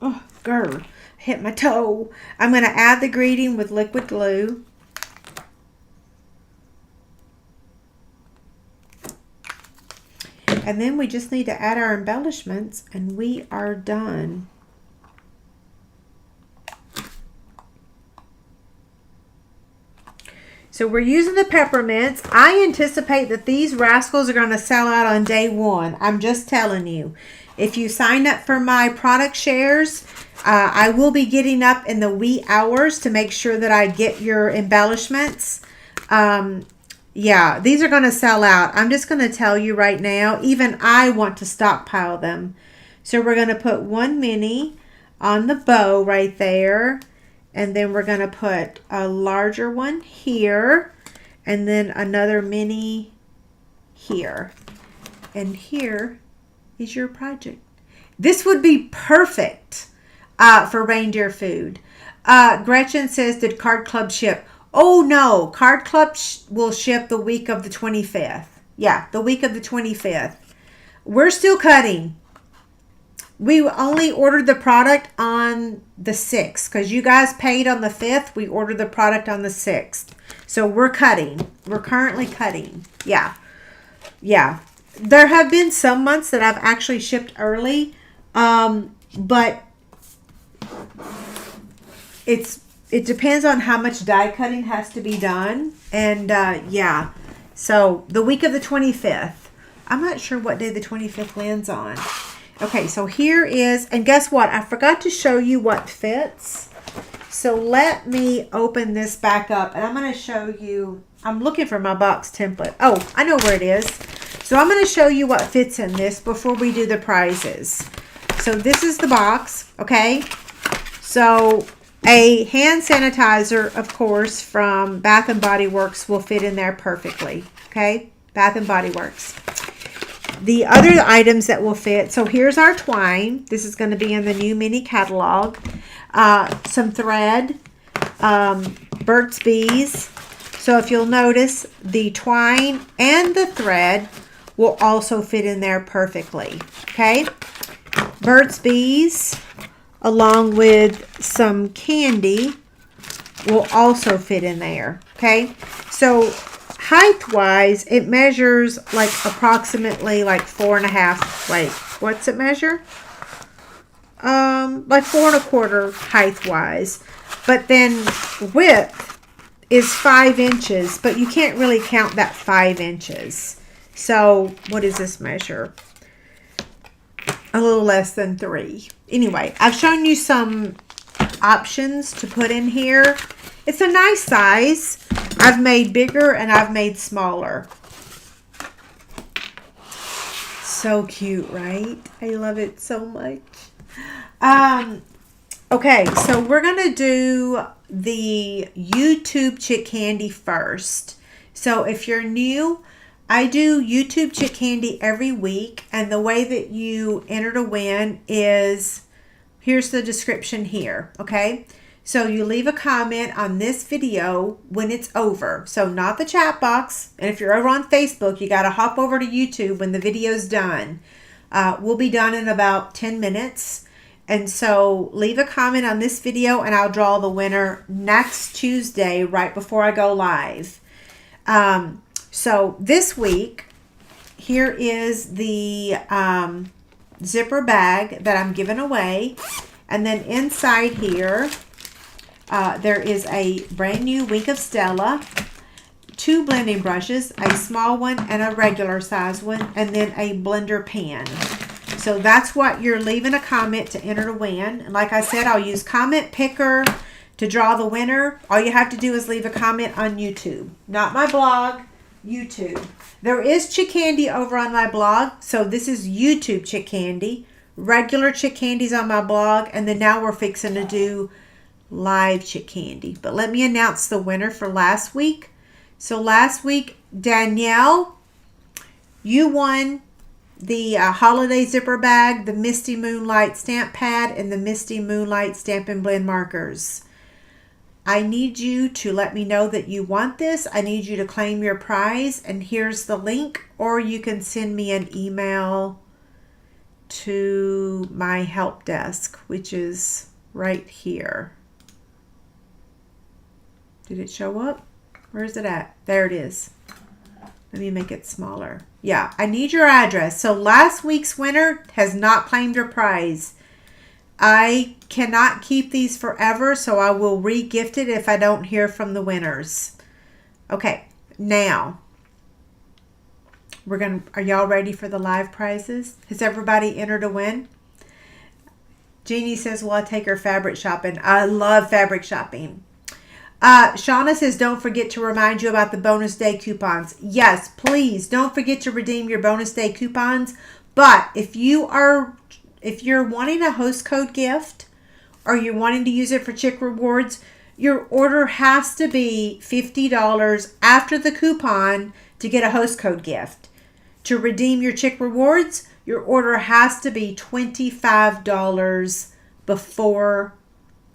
Oh, grr. Hit my toe. I'm going to add the greeting with liquid glue. And then we just need to add our embellishments and we are done. So we're using the peppermints. I anticipate that these rascals are going to sell out on day one. I'm just telling you. If you sign up for my product shares, I will be getting up in the wee hours to make sure that I get your embellishments. Yeah, these are going to sell out. I'm just going to tell you right now, even I want to stockpile them. So we're going to put one mini on the bow right there. And then we're going to put a larger one here. And then another mini here. And here is your project. This would be perfect for reindeer food. Gretchen says, did Card Club ship? Oh no, Card Club will ship the week of the 25th. Yeah, the week of the 25th. We're still cutting. We only ordered the product on the 6th because you guys paid on the 5th. We ordered the product on the 6th. So we're cutting. We're currently cutting. Yeah. Yeah. There have been some months that I've actually shipped early. But it depends on how much die cutting has to be done. And yeah. So the week of the 25th. I'm not sure what day the 25th lands on. Okay, so here is, and guess what? I forgot to show you what fits. So let me open this back up and I'm going to show you, I'm looking for my box template. Oh, I know where it is. So I'm going to show you what fits in this before we do the prizes. So this is the box, okay? So a hand sanitizer, of course, from Bath & Body Works will fit in there perfectly, okay? Bath & Body Works. The other items that will fit, so here's our twine. This is going to be in the new mini catalog. Some thread, Burt's Bees. So if you'll notice, the twine and the thread will also fit in there perfectly. Okay? Burt's Bees, along with some candy, will also fit in there. Okay? So height-wise, it measures like approximately like 4.5. Like, what's it measure? Like 4 1/4 height-wise. But then width is 5 inches, but you can't really count that 5 inches. So what does this measure? A little less than 3. Anyway, I've shown you some options to put in here. It's a nice size. I've made bigger and I've made smaller. So cute, right? I love it so much. Okay, so we're going to do the YouTube Chick Candy first. So if you're new, I do YouTube Chick Candy every week. And the way that you enter to win is, here's the description here, okay? So you leave a comment on this video when it's over. So not the chat box. And if you're over on Facebook, you got to hop over to YouTube when the video's done. We'll be done in about 10 minutes. And so leave a comment on this video and I'll draw the winner next Tuesday right before I go live. So this week, here is the zipper bag that I'm giving away. And then inside here, there is a brand new Wink of Stella, 2 blending brushes, a small one and a regular size one, and then a blender pen. So that's what you're leaving a comment to enter to win. And like I said, I'll use Comment Picker to draw the winner. All you have to do is leave a comment on YouTube. Not my blog, YouTube. There is Chick Candy over on my blog. So this is YouTube Chick Candy. Regular Chick Candy's on my blog. And then now we're fixing to do live Chick Candy. But let me announce the winner for last week. So last week, Danielle, you won the holiday zipper bag, the Misty Moonlight stamp pad, and the Misty Moonlight Stampin' Blend markers. I need you to let me know that you want this. I need you to claim your prize, and here's the link, or you can send me an email to my help desk, which is right here. Did it show up? Where is it at? There it is. Let me make it smaller. Yeah, I need your address. So last week's winner has not claimed her prize. I cannot keep these forever, so I will re-gift it if I don't hear from the winners. Okay, now are y'all ready for the live prizes? Has everybody entered a win? Jeannie says, well, I take her fabric shopping. I love fabric shopping. Shauna says, don't forget to remind you about the bonus day coupons. Yes, please don't forget to redeem your bonus day coupons. But if you're wanting a host code gift or you're wanting to use it for Chick Rewards, your order has to be $50 after the coupon to get a host code gift. To redeem your Chick Rewards, your order has to be $25 before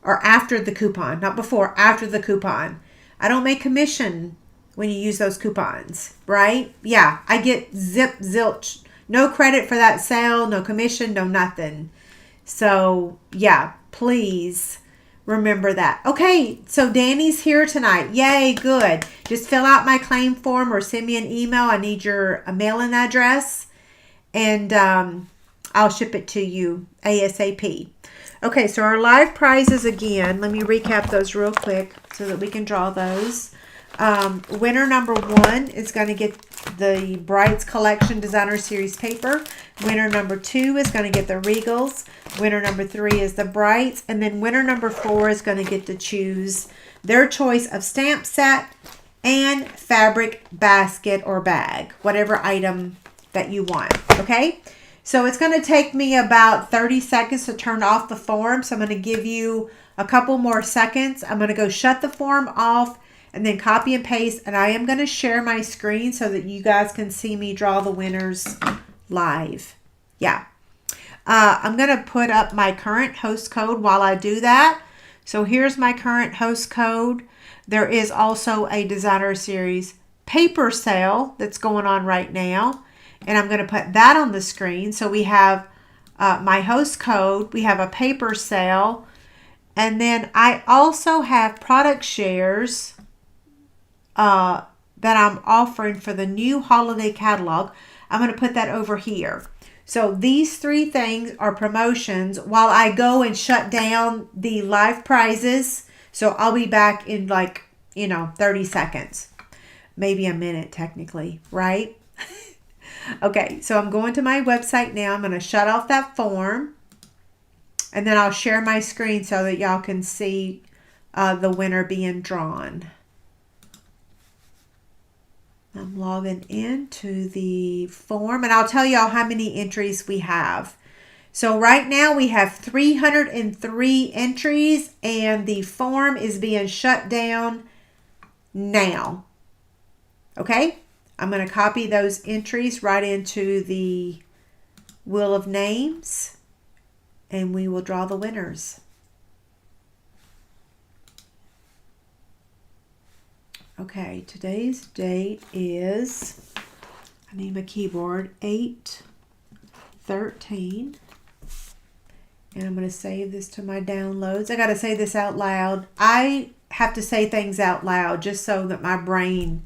or after the coupon, not before, after the coupon. I don't make commission when you use those coupons, right? Yeah, I get zip, zilch. No credit for that sale, no commission, no nothing. So, yeah, please remember that. Okay, so Danny's here tonight. Yay, good. Just fill out my claim form or send me an email. I need your mailing address, and I'll ship it to you ASAP. Okay, so our live prizes again. Let me recap those real quick so that we can draw those. Winner number 1 is going to get the Brights Collection Designer Series paper. Winner number 2 is going to get the Regals. Winner number 3 is the Brights. And then winner number 4 is going to get to choose their choice of stamp set and fabric basket or bag, whatever item that you want. Okay? So it's going to take me about 30 seconds to turn off the form. So I'm going to give you a couple more seconds. I'm going to go shut the form off and then copy and paste. And I am going to share my screen so that you guys can see me draw the winners live. Yeah. I'm going to put up my current host code while I do that. So here's my current host code. There is also a Designer Series paper sale that's going on right now. And I'm going to put that on the screen. So we have my host code. We have a paper sale. And then I also have product shares that I'm offering for the new holiday catalog. I'm going to put that over here. So these 3 things are promotions while I go and shut down the live prizes. So I'll be back in 30 seconds. Maybe a minute technically, right? Okay, so I'm going to my website now. I'm going to shut off that form. And then I'll share my screen so that y'all can see the winner being drawn. I'm logging into the form. And I'll tell y'all how many entries we have. So right now we have 303 entries. And the form is being shut down now. Okay? I'm going to copy those entries right into the wheel of names, and we will draw the winners. Okay, today's date is, I need my keyboard, 8/13. And I'm going to save this to my downloads. I got to say this out loud. I have to say things out loud just so that my brain,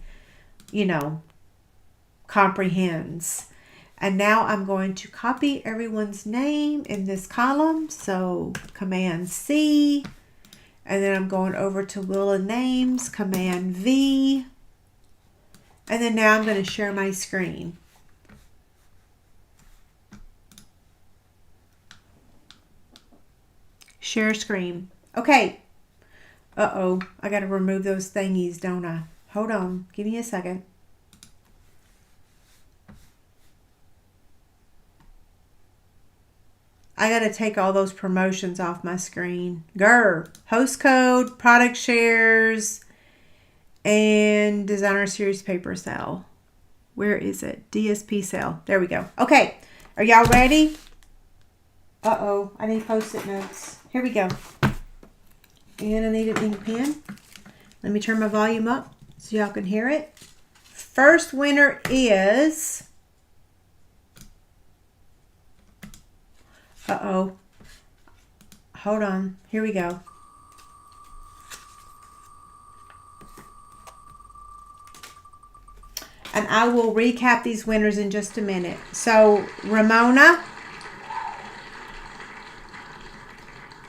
comprehends. And now I'm going to copy everyone's name in this column. So Command C, and then I'm going over to Wheel of Names, Command V, and then now I'm going to share my screen. Share screen. Okay. Uh-oh, I got to remove those thingies, don't I? Hold on, give me a second. I got to take all those promotions off my screen. Grr. Host code, product shares, and Designer Series paper sale. Where is it? DSP sale. There we go. Okay. Are y'all ready? Uh-oh. I need Post-it notes. Here we go. And I need an ink pen. Let me turn my volume up so y'all can hear it. First winner is... Uh-oh. Hold on. Here we go. And I will recap these winners in just a minute. So, Ramona,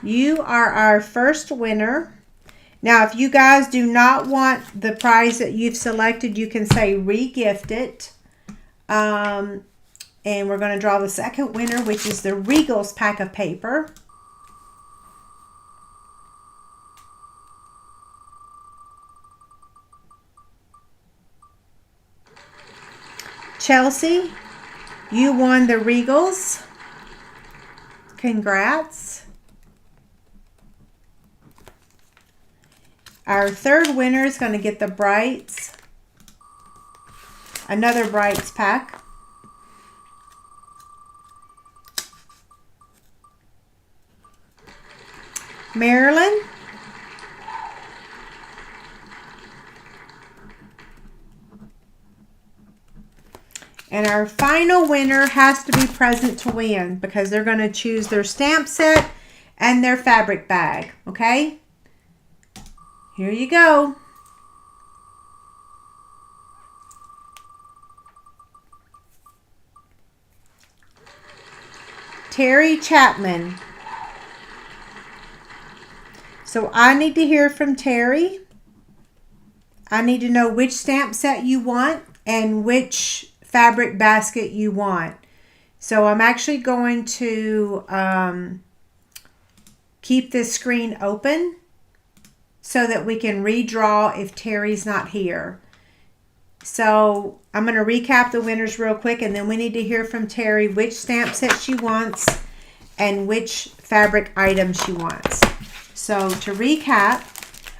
you are our first winner. Now, if you guys do not want the prize that you've selected, you can say re-gift it. And we're going to draw the second winner, which is the Regals pack of paper. Chelsea, you won the Regals. Congrats. Our third winner is going to get the Brights. Another Brights pack. Marilyn, And our final winner has to be present to win because they're going to choose their stamp set and their fabric bag. Okay? Here you go. Terry Chapman. So I need to hear from Terry. I need to know which stamp set you want and which fabric basket you want. So I'm actually going to keep this screen open so that we can redraw if Terry's not here. So I'm going to recap the winners real quick, and then we need to hear from Terry which stamp set she wants and which fabric item she wants. So to recap,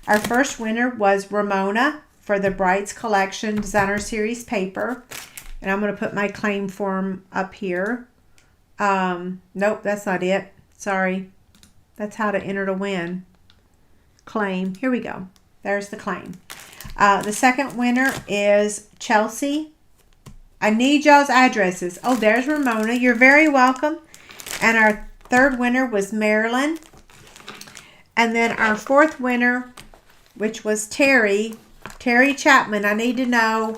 our first winner was Ramona for the Brights Collection Designer Series paper. And I'm going to put my claim form up here. Nope, that's not it. Sorry. That's how to enter to win. Claim. Here we go. There's the claim. The second winner is Chelsea. I need y'all's addresses. Oh, there's Ramona. You're very welcome. And our third winner was Marilyn. And then our fourth winner, which was Terry Chapman. I need to know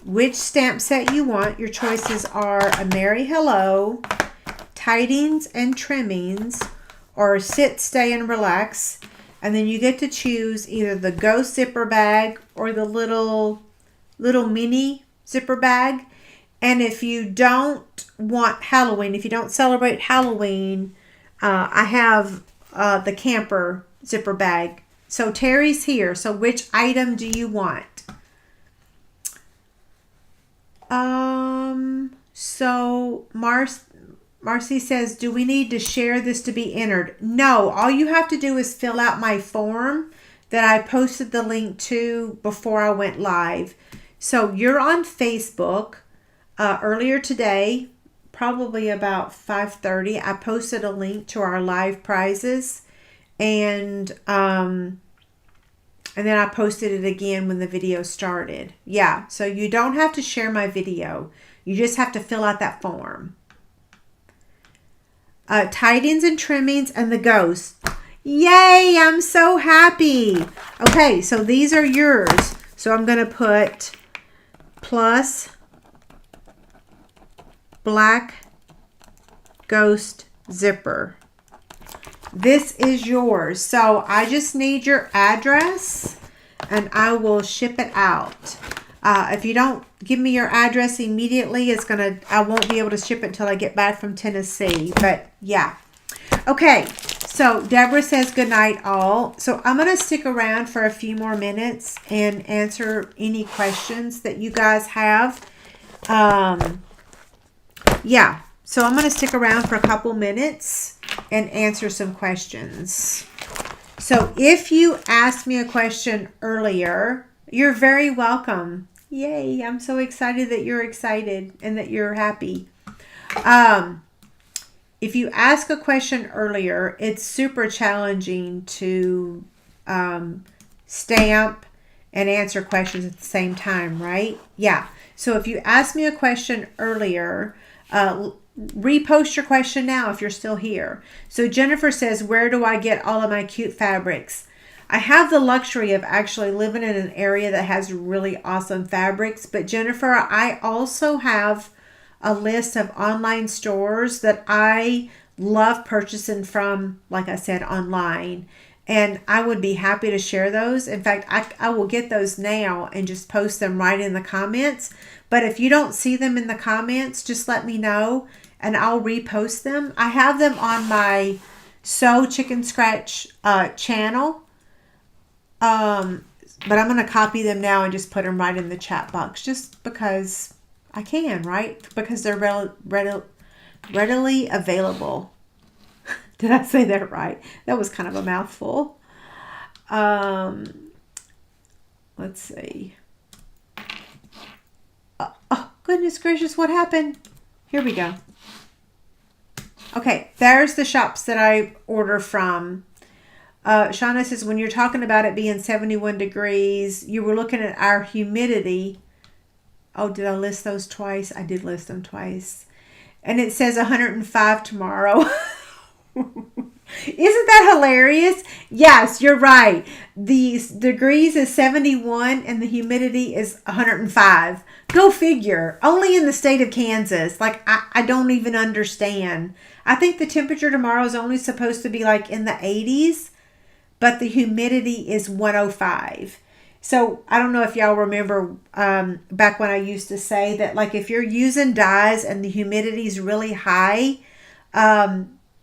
which stamp set you want. Your choices are a Merry Hello, Tidings and Trimmings, or Sit, Stay, and Relax. And then you get to choose either the Ghost zipper bag or the little mini zipper bag. And if you don't want Halloween, if you don't celebrate Halloween, I have the camper zipper bag. So Terry's here. So which item do you want? So Marcy says, do we need to share this to be entered? No, all you have to do is fill out my form that I posted the link to before I went live. So you're on Facebook. Earlier today, probably about 5:30, I posted a link to our live prizes, and then I posted it again when the video started. Yeah, so you don't have to share my video. You just have to fill out that form. Tidings and Trimmings and the Ghost. Yay, I'm so happy. Okay, so these are yours. So I'm going to put plus Black Ghost Zipper. This is yours. So I just need your address and I will ship it out. If you don't give me your address immediately, I won't be able to ship it until I get back from Tennessee. But yeah. Okay. So Deborah says good night all. So I'm going to stick around for a few more minutes and answer any questions that you guys have. Yeah. So I'm going to stick around for a couple minutes and answer some questions. So if you asked me a question earlier, you're very welcome. Yay, I'm so excited that you're excited and that you're happy. If you ask a question earlier, it's super challenging to stamp and answer questions at the same time, right? Yeah. So if you ask me a question earlier, repost your question now if you're still here. So Jennifer says, where do I get all of my cute fabrics? I have the luxury of actually living in an area that has really awesome fabrics. But Jennifer, I also have a list of online stores that I love purchasing from, like I said, online. And I would be happy to share those. In fact, I will get those now and just post them right in the comments. But if you don't see them in the comments, just let me know and I'll repost them. I have them on my Sew ChicnScratch channel. But I'm going to copy them now and just put them right in the chat box just because I can, right? Because they're readily available. Did I say that right? That was kind of a mouthful. Let's see. Oh, goodness gracious, what happened? Here we go. Okay, there's the shops that I order from. Shauna says, when you're talking about it being 71 degrees, you were looking at our humidity. Oh, did I list those twice? I did list them twice. And it says 105 tomorrow. Isn't that hilarious? Yes, you're right. The degrees is 71 and the humidity is 105. Go figure. Only in the state of Kansas. Like, I don't even understand. I think the temperature tomorrow is only supposed to be like in the 80s, but the humidity is 105. So I don't know if y'all remember back when I used to say that, like, if you're using dyes and the humidity is really high,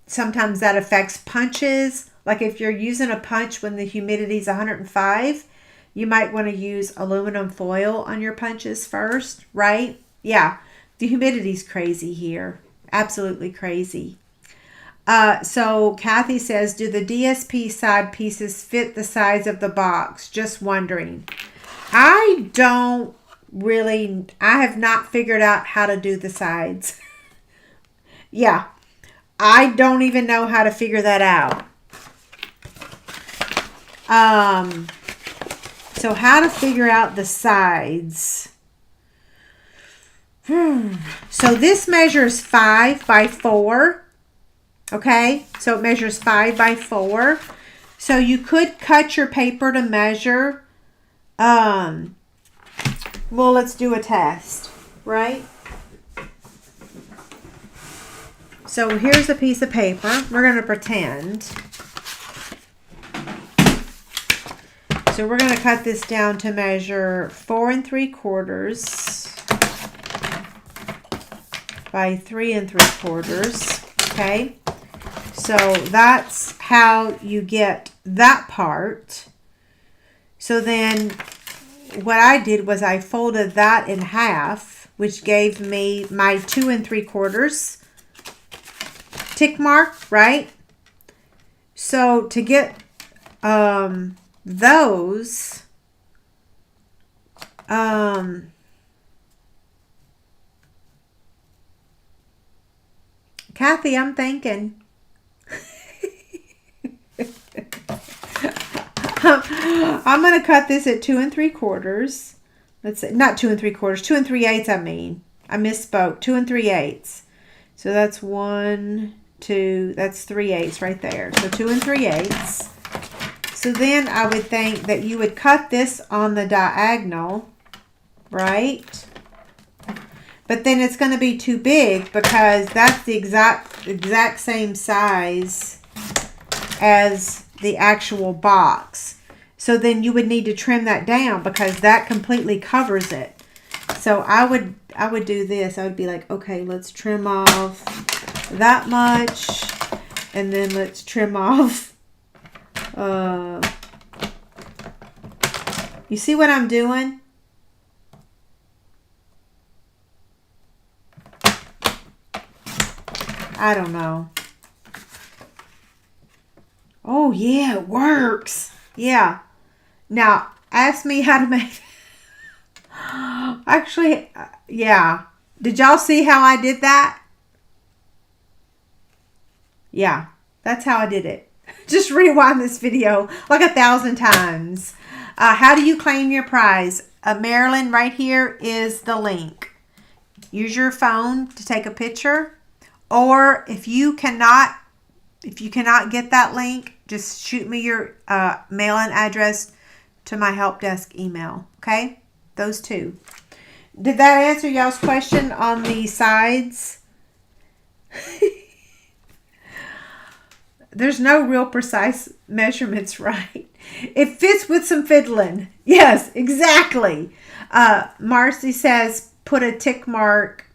sometimes that affects punches. Like if you're using a punch when the humidity is 105, you might want to use aluminum foil on your punches first, right? Yeah, the humidity is crazy here. Absolutely crazy. So Kathy says, do the DSP side pieces fit the size of the box? Just wondering. I have not figured out how to do the sides. Yeah, I don't even know how to figure that out. So how to figure out the sides. So this measures 5 by 4. Okay, so it measures 5 by 4. So you could cut your paper to measure. Well, let's do a test, right? So here's a piece of paper. We're going to pretend. So we're going to cut this down to measure 4 3/4 by 3 3/4. Okay. So that's how you get that part. So then what I did was I folded that in half, which gave me my 2 3/4 tick mark, right? So to get those, Kathy, I'm thinking. I'm going to cut this at 2 3/4. Let's say, not 2 3/4, 2 3/8, I mean. I misspoke. 2 3/8. So that's 1, 2, that's 3/8 right there. So 2 3/8. So then I would think that you would cut this on the diagonal, right? But then it's going to be too big because that's the exact same size as the actual box. So then you would need to trim that down because that completely covers it. So I would do this. I would be like, okay, let's trim off that much, and then let's trim off. You see what I'm doing? I don't know. Oh, yeah, it works. Yeah. Now, ask me how to make... Actually, yeah. Did y'all see how I did that? Yeah, that's how I did it. Just rewind this video like 1,000 times. How do you claim your prize? Marilyn, right here is the link. Use your phone to take a picture. Or if you cannot get that link, just shoot me your mail-in address to my help desk email. Okay? Those two. Did that answer y'all's question on the sides? There's no real precise measurements, right? It fits with some fiddling. Yes, exactly. Marcy says, put a tick mark.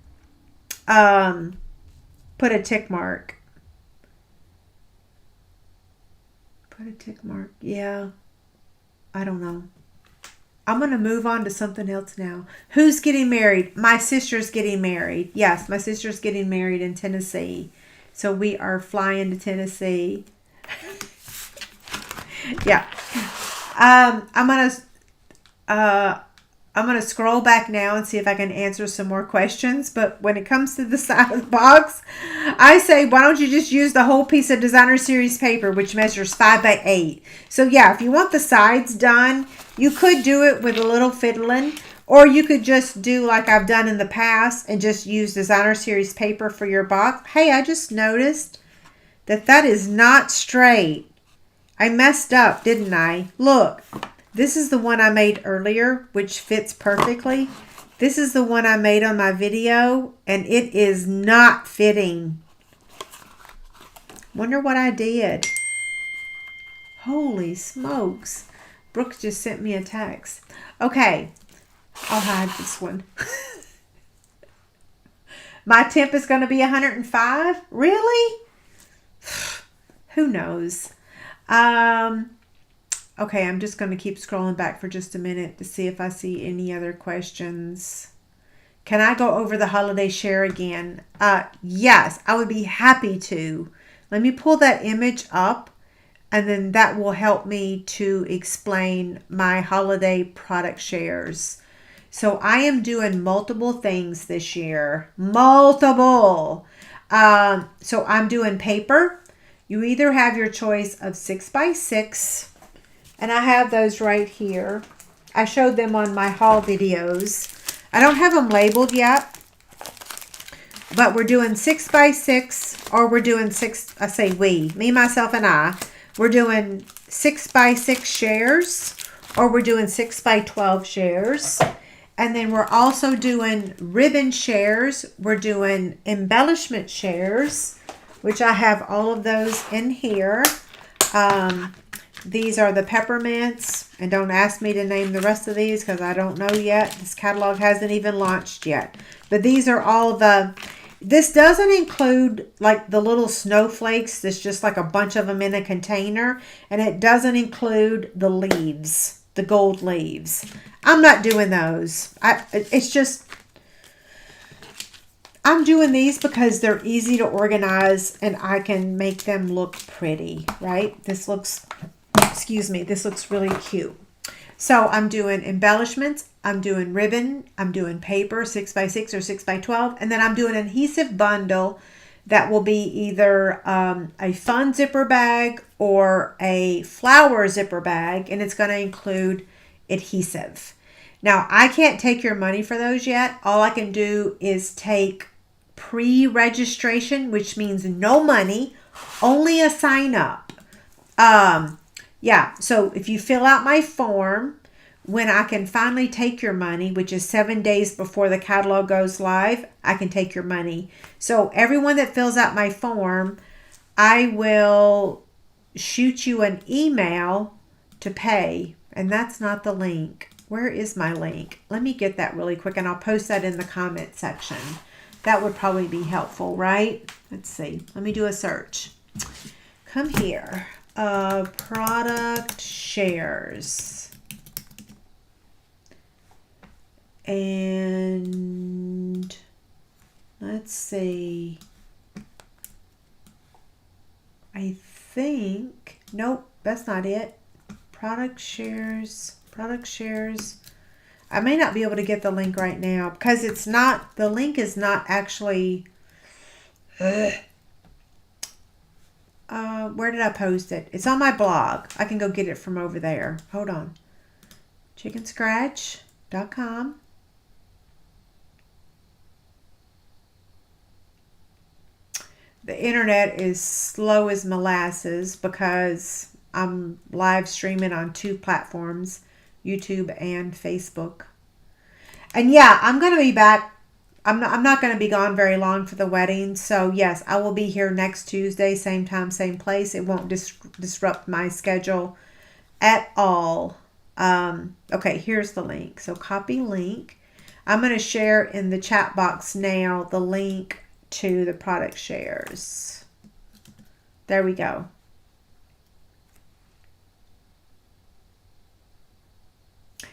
Put a tick mark. Put a tick mark. Yeah. I don't know. I'm going to move on to something else now. Who's getting married? My sister's getting married. Yes, my sister's getting married in Tennessee. So we are flying to Tennessee. Yeah. I'm gonna scroll back now and see if I can answer some more questions. But when it comes to the side of the box, I say, why don't you just use the whole piece of Designer Series paper, which measures 5 by 8. So yeah, if you want the sides done, you could do it with a little fiddling. Or you could just do like I've done in the past and just use designer series paper for your box. Hey, I just noticed that is not straight. I messed up, didn't I? Look, this is the one I made earlier, which fits perfectly. This is the one I made on my video, and it is not fitting. Wonder what I did. Holy smokes. Brooke just sent me a text. Okay, I'll hide this one. My temp is going to be 105? Really? Who knows? Okay, I'm just going to keep scrolling back for just a minute to see if I see any other questions. Can I go over the holiday share again? Yes, I would be happy to. Let me pull that image up, and then that will help me to explain my holiday product shares. So I am doing multiple things this year. Multiple. So I'm doing paper. You either have your choice of 6x6, and I have those right here. I showed them on my haul videos. I don't have them labeled yet, but we're doing 6x6, or we're doing I say we, me, myself, and I. We're doing 6x6 shares, or we're doing 6x12 shares. And then we're also doing ribbon shares. We're doing embellishment shares, which I have all of those in here. These are the Peppermints, and don't ask me to name the rest of these because I don't know yet. This catalog hasn't even launched yet. But these are all this doesn't include like the little snowflakes. There's just like a bunch of them in a container, and it doesn't include the leaves, the gold leaves. I'm not doing those. It's just, I'm doing these because they're easy to organize and I can make them look pretty, right? This looks, excuse me, this looks really cute. So I'm doing embellishments, I'm doing ribbon, I'm doing paper, 6x6 or 6x12, and then I'm doing an adhesive bundle that will be either a fun zipper bag or a flower zipper bag, and it's going to include adhesive. Now, I can't take your money for those yet. All I can do is take pre-registration, which means no money, only a sign up. Yeah, so if you fill out my form, when I can finally take your money, which is 7 days before the catalog goes live, I can take your money. So everyone that fills out my form, I will shoot you an email to pay. And that's not the link. Where is my link? Let me get that really quick, and I'll post that in the comment section. That would probably be helpful, right? Let's see. Let me do a search. Come here. Product shares. And let's see. I think, nope, that's not it. Product shares. I may not be able to get the link right now because it's not, the link is not actually, where did I post it? It's on my blog. I can go get it from over there. Hold on. ChicnScratch.com. The internet is slow as molasses because I'm live streaming on 2 platforms, YouTube and Facebook. And yeah, I'm going to be back. I'm not going to be gone very long for the wedding. So yes, I will be here next Tuesday, same time, same place. It won't disrupt my schedule at all. Okay, here's the link. So copy link. I'm going to share in the chat box now the link to the product shares. There we go.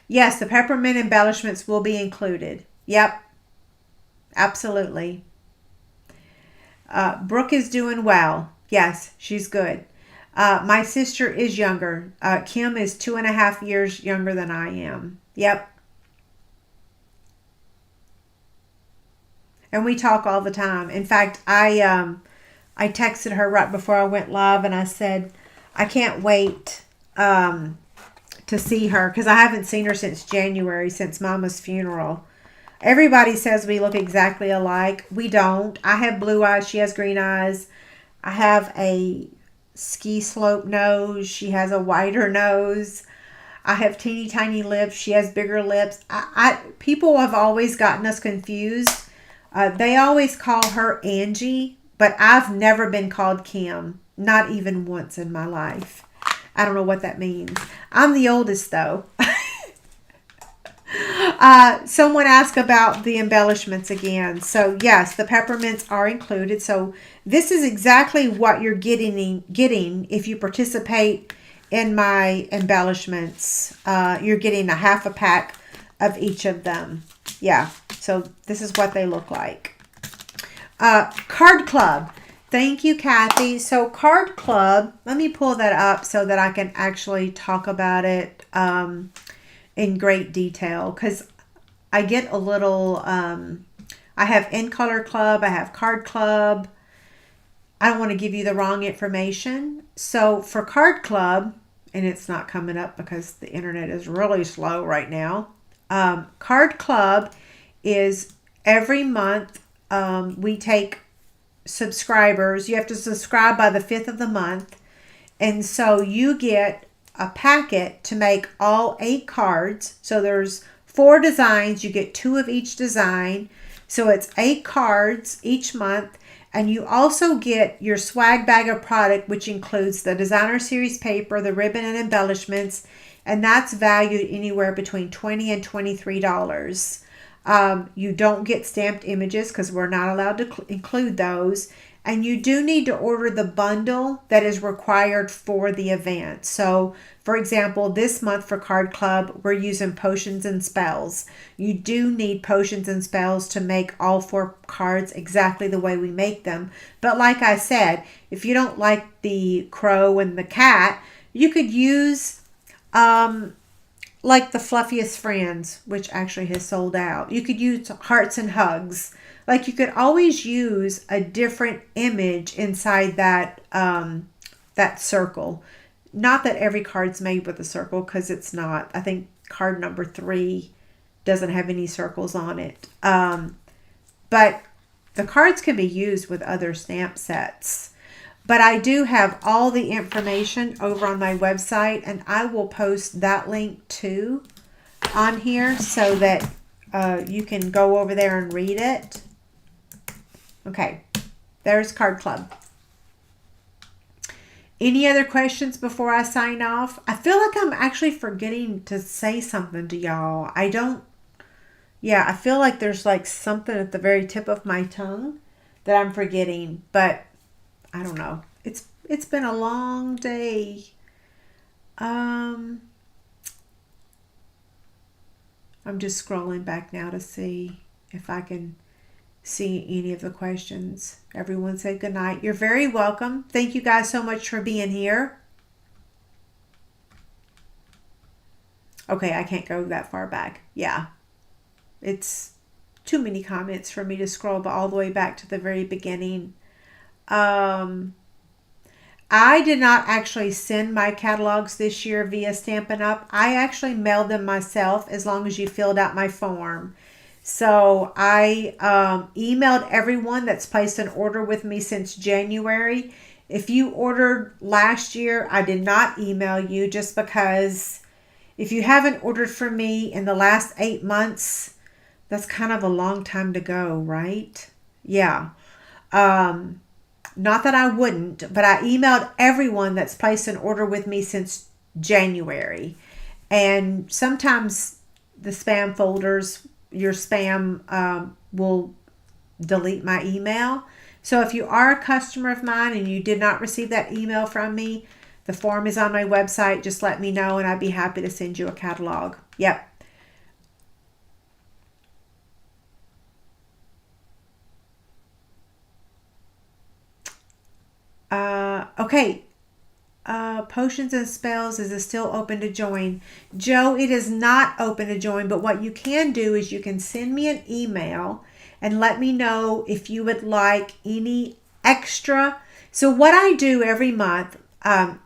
Yes, the peppermint embellishments will be included. Yep, absolutely. Brooke is doing well. Yes, she's good. My sister is younger. Kim is 2.5 years younger than I am. Yep. And we talk all the time. In fact, I texted her right before I went live, and I said, I can't wait to to see her because I haven't seen her since January, since Mama's funeral. Everybody says we look exactly alike. We don't. I have blue eyes. She has green eyes. I have a ski slope nose. She has a wider nose. I have teeny tiny lips. She has bigger lips. People have always gotten us confused. They always call her Angie, but I've never been called Kim. Not even once in my life. I don't know what that means. I'm the oldest though. Someone asked about the embellishments again. So yes, the peppermints are included. So this is exactly what you're getting if you participate in my embellishments. You're getting a half a pack of each of them. Yeah, so this is what they look like. Card Club. Thank you, Kathy. So Card Club, let me pull that up so that I can actually talk about it in great detail, because I get a little, I have In Color Club, I have Card Club. I don't want to give you the wrong information. So for Card Club, and it's not coming up because the internet is really slow right now. Card Club is every month we take subscribers. You have to subscribe by the 5th of the month. And so you get a packet to make all 8 cards. So there's 4 designs. You get 2 of each design. So it's 8 cards each month. And you also get your swag bag of product, which includes the designer series paper, the ribbon and embellishments. And that's valued anywhere between $20 and $23. You don't get stamped images because we're not allowed to include those. And you do need to order the bundle that is required for the event. So, for example, this month for Card Club, we're using potions and spells. You do need potions and spells to make all 4 cards exactly the way we make them. But like I said, if you don't like the crow and the cat, you could use like the Fluffiest Friends, which actually has sold out. You could use Hearts and Hugs. Like you could always use a different image inside that that circle. Not that every card's made with a circle, because it's not. I think card number 3 doesn't have any circles on it. But the cards can be used with other stamp sets. But I do have all the information over on my website, and I will post that link too on here so that you can go over there and read it. Okay, there's Card Club. Any other questions before I sign off? I feel like I'm actually forgetting to say something to y'all. I feel like there's like something at the very tip of my tongue that I'm forgetting, but I don't know. It's been a long day. I'm just scrolling back now to see if I can see any of the questions. Everyone said good night. You're very welcome. Thank you guys so much for being here. Okay, I can't go that far back. Yeah. It's too many comments for me to scroll all the way back to the very beginning. I did not actually send my catalogs this year via Stampin' Up. I actually mailed them myself as long as you filled out my form. So I emailed everyone that's placed an order with me since January. If you ordered last year, I did not email you just because if you haven't ordered from me in the last 8 months, that's kind of a long time to go, right? Yeah. Not that I wouldn't, but I emailed everyone that's placed an order with me since January. And sometimes the spam folders, your spam will delete my email. So if you are a customer of mine and you did not receive that email from me, the form is on my website. Just let me know and I'd be happy to send you a catalog. Yep. Okay. Potions and Spells, is it still open to join? Joe, it is not open to join, but what you can do is you can send me an email and let me know if you would like any extra. So what I do every month,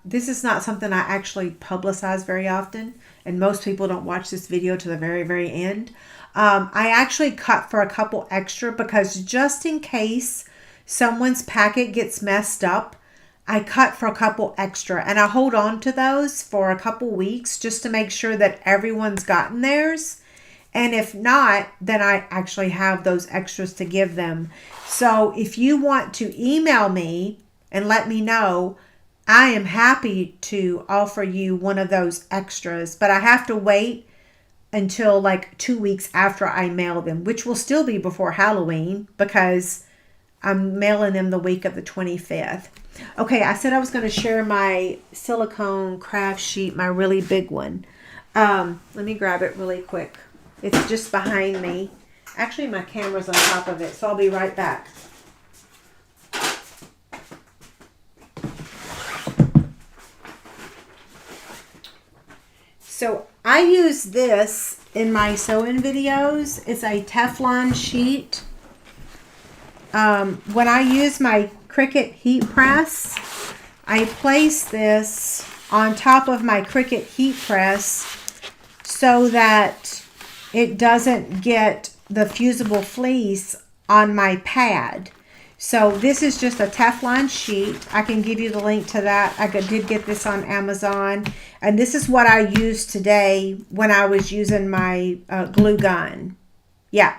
this is not something I actually publicize very often, and most people don't watch this video to the very, very end. I actually cut for a couple extra because just in case someone's packet gets messed up, I cut for a couple extra, and I hold on to those for a couple weeks just to make sure that everyone's gotten theirs. And if not, then I actually have those extras to give them. So if you want to email me and let me know, I am happy to offer you one of those extras, but I have to wait until like 2 weeks after I mail them, which will still be before Halloween because I'm mailing them the week of the 25th. Okay, I said I was going to share my silicone craft sheet, my really big one. Let me grab it really quick. It's just behind me. Actually, my camera's on top of it, so I'll be right back. So I use this in my sewing videos. It's a Teflon sheet. When I use my Cricut heat press, I place this on top of my Cricut heat press so that it doesn't get the fusible fleece on my pad. So this is just a Teflon sheet. I can give you the link to that. I did get this on Amazon. And this is what I used today when I was using my glue gun. Yeah.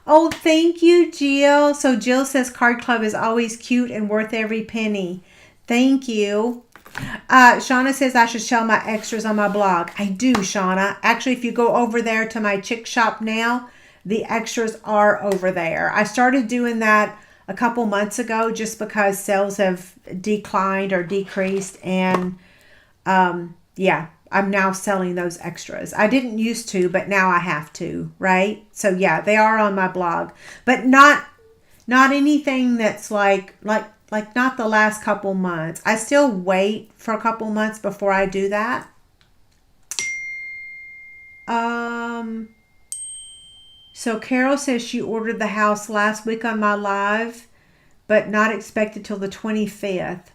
Oh, thank you, Jill. So Jill says Card Club is always cute and worth every penny. Thank you. Shauna says I should show my extras on my blog. I do, Shauna. Actually, if you go over there to my Chick Shop now, the extras are over there. I started doing that a couple months ago just because sales have declined or decreased. And yeah, I'm now selling those extras. I didn't used to, but now I have to, right? So yeah, they are on my blog, but not anything that's like not the last couple months. I still wait for a couple months before I do that. So Carol says she ordered the house last week on my live, but not expected till the 25th.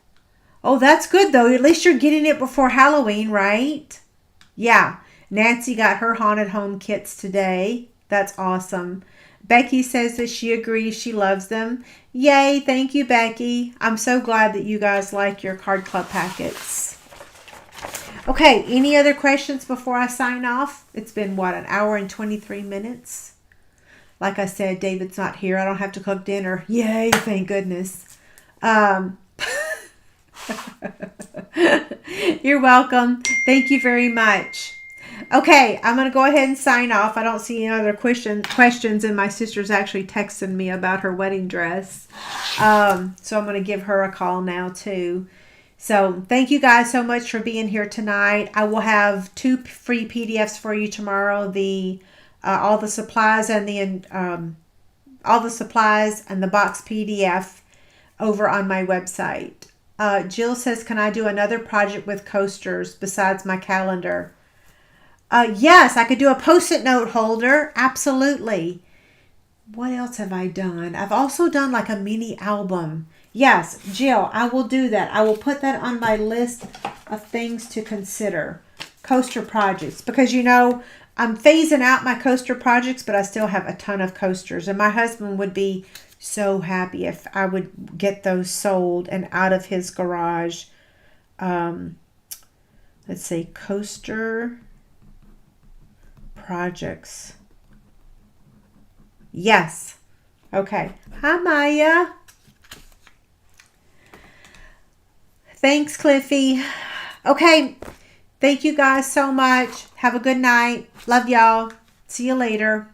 Oh, that's good though. At least you're getting it before Halloween, right? Yeah. Nancy got her haunted home kits today. That's awesome. Becky says that she agrees. She loves them. Yay. Thank you, Becky. I'm so glad that you guys like your Card Club packets. Okay. Any other questions before I sign off? It's been, what, an hour and 23 minutes? Like I said, David's not here. I don't have to cook dinner. Yay. Thank goodness. You're welcome. Thank you very much. Okay, I'm going to go ahead and sign off. I don't see any other questions, and my sister's actually texting me about her wedding dress. So I'm going to give her a call now too. So thank you guys so much for being here tonight. I will have 2 free PDFs for you tomorrow. All the supplies and the box PDF over on my website. Jill says, can I do another project with coasters besides my calendar? Yes, I could do a Post-it note holder. Absolutely. What else have I done? I've also done like a mini album. Yes, Jill, I will do that. I will put that on my list of things to consider. Coaster projects. Because, you know, I'm phasing out my coaster projects, but I still have a ton of coasters. And my husband would be so happy if I would get those sold and out of his garage. Let's see, coaster projects. Yes. Okay. Hi, Maya. Thanks, Cliffy. Okay. Thank you guys so much. Have a good night. Love y'all. See you later.